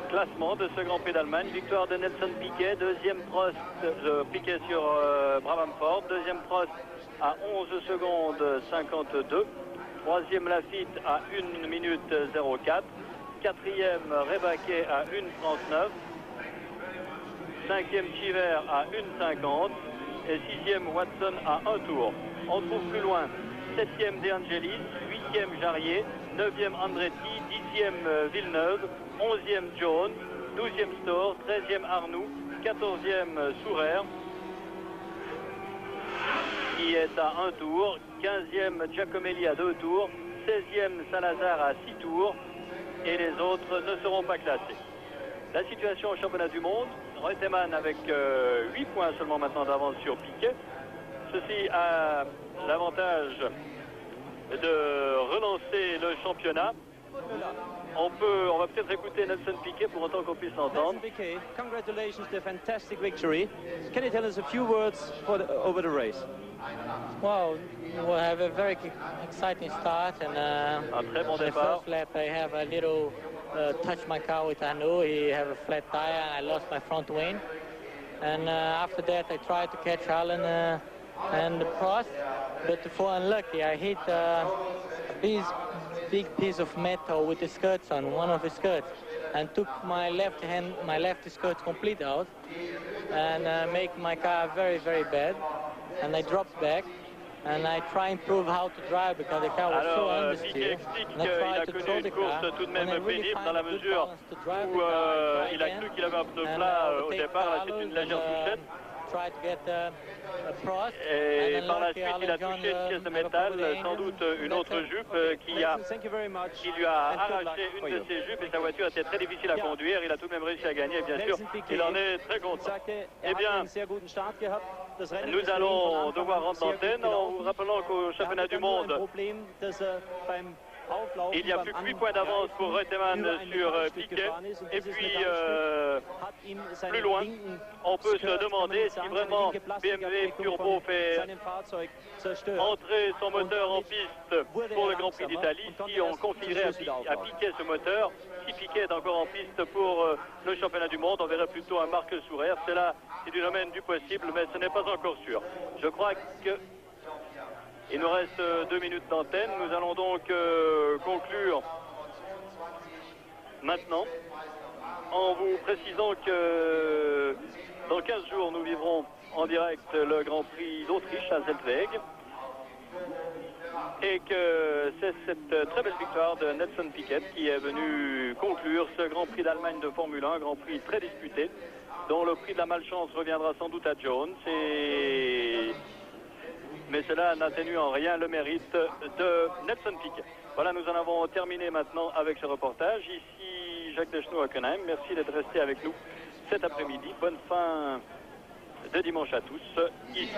[SPEAKER 1] classement de ce Grand Prix d'Allemagne. Victoire de Nelson Piquet, deuxième Prost, Piquet sur Brabham Ford, deuxième Prost à 11 secondes 52, troisième Lafitte à 1 minute 04, quatrième Rebaquet à 1,39, cinquième Chiver à 1,50 et sixième Watson à 1 tour. On trouve plus loin septième De Angelis, huitième Jarier, neuvième Andretti, dixième Villeneuve, onzième Jones, douzième Storr, treizième Arnoux, quatorzième Sourer qui est à 1 tour, 15e Giacomelli à 2 tours, 16e Salazar à 6 tours et les autres ne seront pas classés. La situation au championnat du monde, Reutemann avec 8 points seulement maintenant d'avance sur Piquet. Ceci a l'avantage de relancer le championnat. On va peut-être écouter Nelson Piquet pour autant qu'on puisse l'entendre.
[SPEAKER 2] Nelson Piquet, congratulations to a fantastic victory. Can you tell us a few words over the race?
[SPEAKER 3] Well, we have a very exciting start, and
[SPEAKER 1] Un très bon
[SPEAKER 3] the
[SPEAKER 1] départ.
[SPEAKER 3] first lap I have a little touched my car with Arnaud. He have a flat tire, and I lost my front wing. And after that, I tried to catch Alan and Prost, but for unlucky, I hit a big piece of metal with the skirts on, one of the skirts, and took my left skirt complete out, and make my car very, very bad. And I dropped back, and I try and prove how to drive because the car was so
[SPEAKER 1] Alors, Piquet
[SPEAKER 3] understeer.
[SPEAKER 1] explique
[SPEAKER 3] And I
[SPEAKER 1] qu'il
[SPEAKER 3] tried
[SPEAKER 1] a
[SPEAKER 3] to
[SPEAKER 1] connu
[SPEAKER 3] throw
[SPEAKER 1] une
[SPEAKER 3] the
[SPEAKER 1] course
[SPEAKER 3] car,
[SPEAKER 1] tout de
[SPEAKER 3] and I
[SPEAKER 1] même
[SPEAKER 3] really
[SPEAKER 1] pénible
[SPEAKER 3] find
[SPEAKER 1] dans la
[SPEAKER 3] a good
[SPEAKER 1] mesure
[SPEAKER 3] balance to drive
[SPEAKER 1] où
[SPEAKER 3] the car
[SPEAKER 1] il a
[SPEAKER 3] again,
[SPEAKER 1] cru qu'il avait un pneu
[SPEAKER 3] and,
[SPEAKER 1] plat au
[SPEAKER 3] overtake
[SPEAKER 1] départ. Là, c'est
[SPEAKER 3] Carlos
[SPEAKER 1] une légère
[SPEAKER 3] and,
[SPEAKER 1] touchette.
[SPEAKER 3] try to get a Prost,
[SPEAKER 1] Et
[SPEAKER 3] and
[SPEAKER 1] par la
[SPEAKER 3] unlucky
[SPEAKER 1] suite, il a
[SPEAKER 3] Alan
[SPEAKER 1] touché une
[SPEAKER 3] John,
[SPEAKER 1] pièce de
[SPEAKER 3] have a
[SPEAKER 1] métal,
[SPEAKER 3] problem with
[SPEAKER 1] sans
[SPEAKER 3] the
[SPEAKER 1] doute
[SPEAKER 3] engine.
[SPEAKER 1] une
[SPEAKER 3] That's
[SPEAKER 1] autre
[SPEAKER 3] it.
[SPEAKER 1] jupe qui
[SPEAKER 2] Nelson, thank you very much.
[SPEAKER 1] lui a
[SPEAKER 2] And good luck
[SPEAKER 1] arraché
[SPEAKER 2] for
[SPEAKER 1] une de
[SPEAKER 2] you.
[SPEAKER 1] ses jupes et sa voiture était très difficile à
[SPEAKER 2] Ja.
[SPEAKER 1] conduire. Il a tout de même réussi à gagner, bien sûr.
[SPEAKER 2] Nelson Piquet
[SPEAKER 1] Il en est très content.
[SPEAKER 2] sagte,
[SPEAKER 1] Eh bien,
[SPEAKER 2] einen sehr guten Start gehabt. Das Rennen
[SPEAKER 1] nous
[SPEAKER 2] ist für ihn
[SPEAKER 1] allons
[SPEAKER 2] von Anfang
[SPEAKER 1] devoir
[SPEAKER 2] an
[SPEAKER 1] rendre
[SPEAKER 2] sehr gut
[SPEAKER 1] l'antenne en vous
[SPEAKER 2] gelaufen.
[SPEAKER 1] rappelant qu'au championnat
[SPEAKER 2] hatte
[SPEAKER 1] du
[SPEAKER 2] dann nur
[SPEAKER 1] monde,
[SPEAKER 2] ein Problem, dass beim Auflaufen,
[SPEAKER 1] il y a
[SPEAKER 2] beim
[SPEAKER 1] plus que 8 points d'avance pour Reutemann
[SPEAKER 2] über ein
[SPEAKER 1] sur
[SPEAKER 2] Metallstück
[SPEAKER 1] Piquet.
[SPEAKER 2] gefahren ist. Und
[SPEAKER 1] Et
[SPEAKER 2] dieses
[SPEAKER 1] puis,
[SPEAKER 2] Metallstück hat ihm seinen
[SPEAKER 1] plus loin,
[SPEAKER 2] linken
[SPEAKER 1] on peut se
[SPEAKER 2] Skirt,
[SPEAKER 1] demander
[SPEAKER 2] kann
[SPEAKER 1] si
[SPEAKER 2] man sagen,
[SPEAKER 1] vraiment
[SPEAKER 2] seine linke Plastikabdeckung
[SPEAKER 1] BMW Turbo
[SPEAKER 2] von
[SPEAKER 1] fait
[SPEAKER 2] seinem Fahrzeug zerstört.
[SPEAKER 1] entrer son moteur en piste pour le Grand Prix d'Italie. Si on confierait à Piquet ce moteur, si Piquet est encore en piste pour le championnat du monde, on verrait plutôt un Marc Sourer. C'est du domaine du possible, mais ce n'est pas encore sûr. Je crois que il nous reste 2 minutes d'antenne. Nous allons donc conclure maintenant en vous précisant que dans 15 jours, nous vivrons en direct le Grand Prix d'Autriche à Zeltweg et que c'est cette très belle victoire de Nelson Piquet qui est venue conclure ce Grand Prix d'Allemagne de Formule 1, un Grand Prix très disputé dont le prix de la malchance reviendra sans doute à Jones, mais cela n'atténue en rien le mérite de Nelson Piquet. Voilà, nous en avons terminé maintenant avec ce reportage. Ici Jacques Deschenaux à Hockenheim. Merci d'être resté avec nous cet après-midi. Bonne fin de dimanche à tous. Ici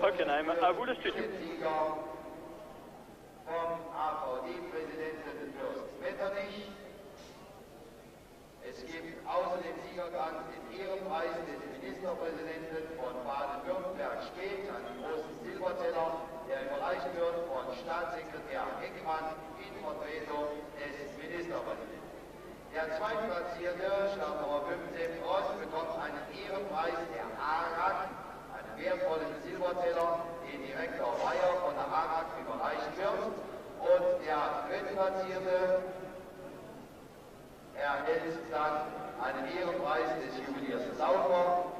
[SPEAKER 1] Hockenheim, à vous le studio.
[SPEAKER 4] Es gibt außer dem Siegerkranz den Ehrenpreis des Ministerpräsidenten von Baden-Württemberg Späth an den großen Silberteller, der überreicht wird von Staatssekretär Heckmann in Vertretung des Ministerpräsidenten. Der Zweitplatzierte, Startnummer 15 Prost, bekommt einen Ehrenpreis der ARAG, einen wertvollen Silberteller, den Direktor Meyer von der ARAG überreicht wird. Und der Drittplatzierte erhält dann einen Ehrenpreis des Juweliers Sauber.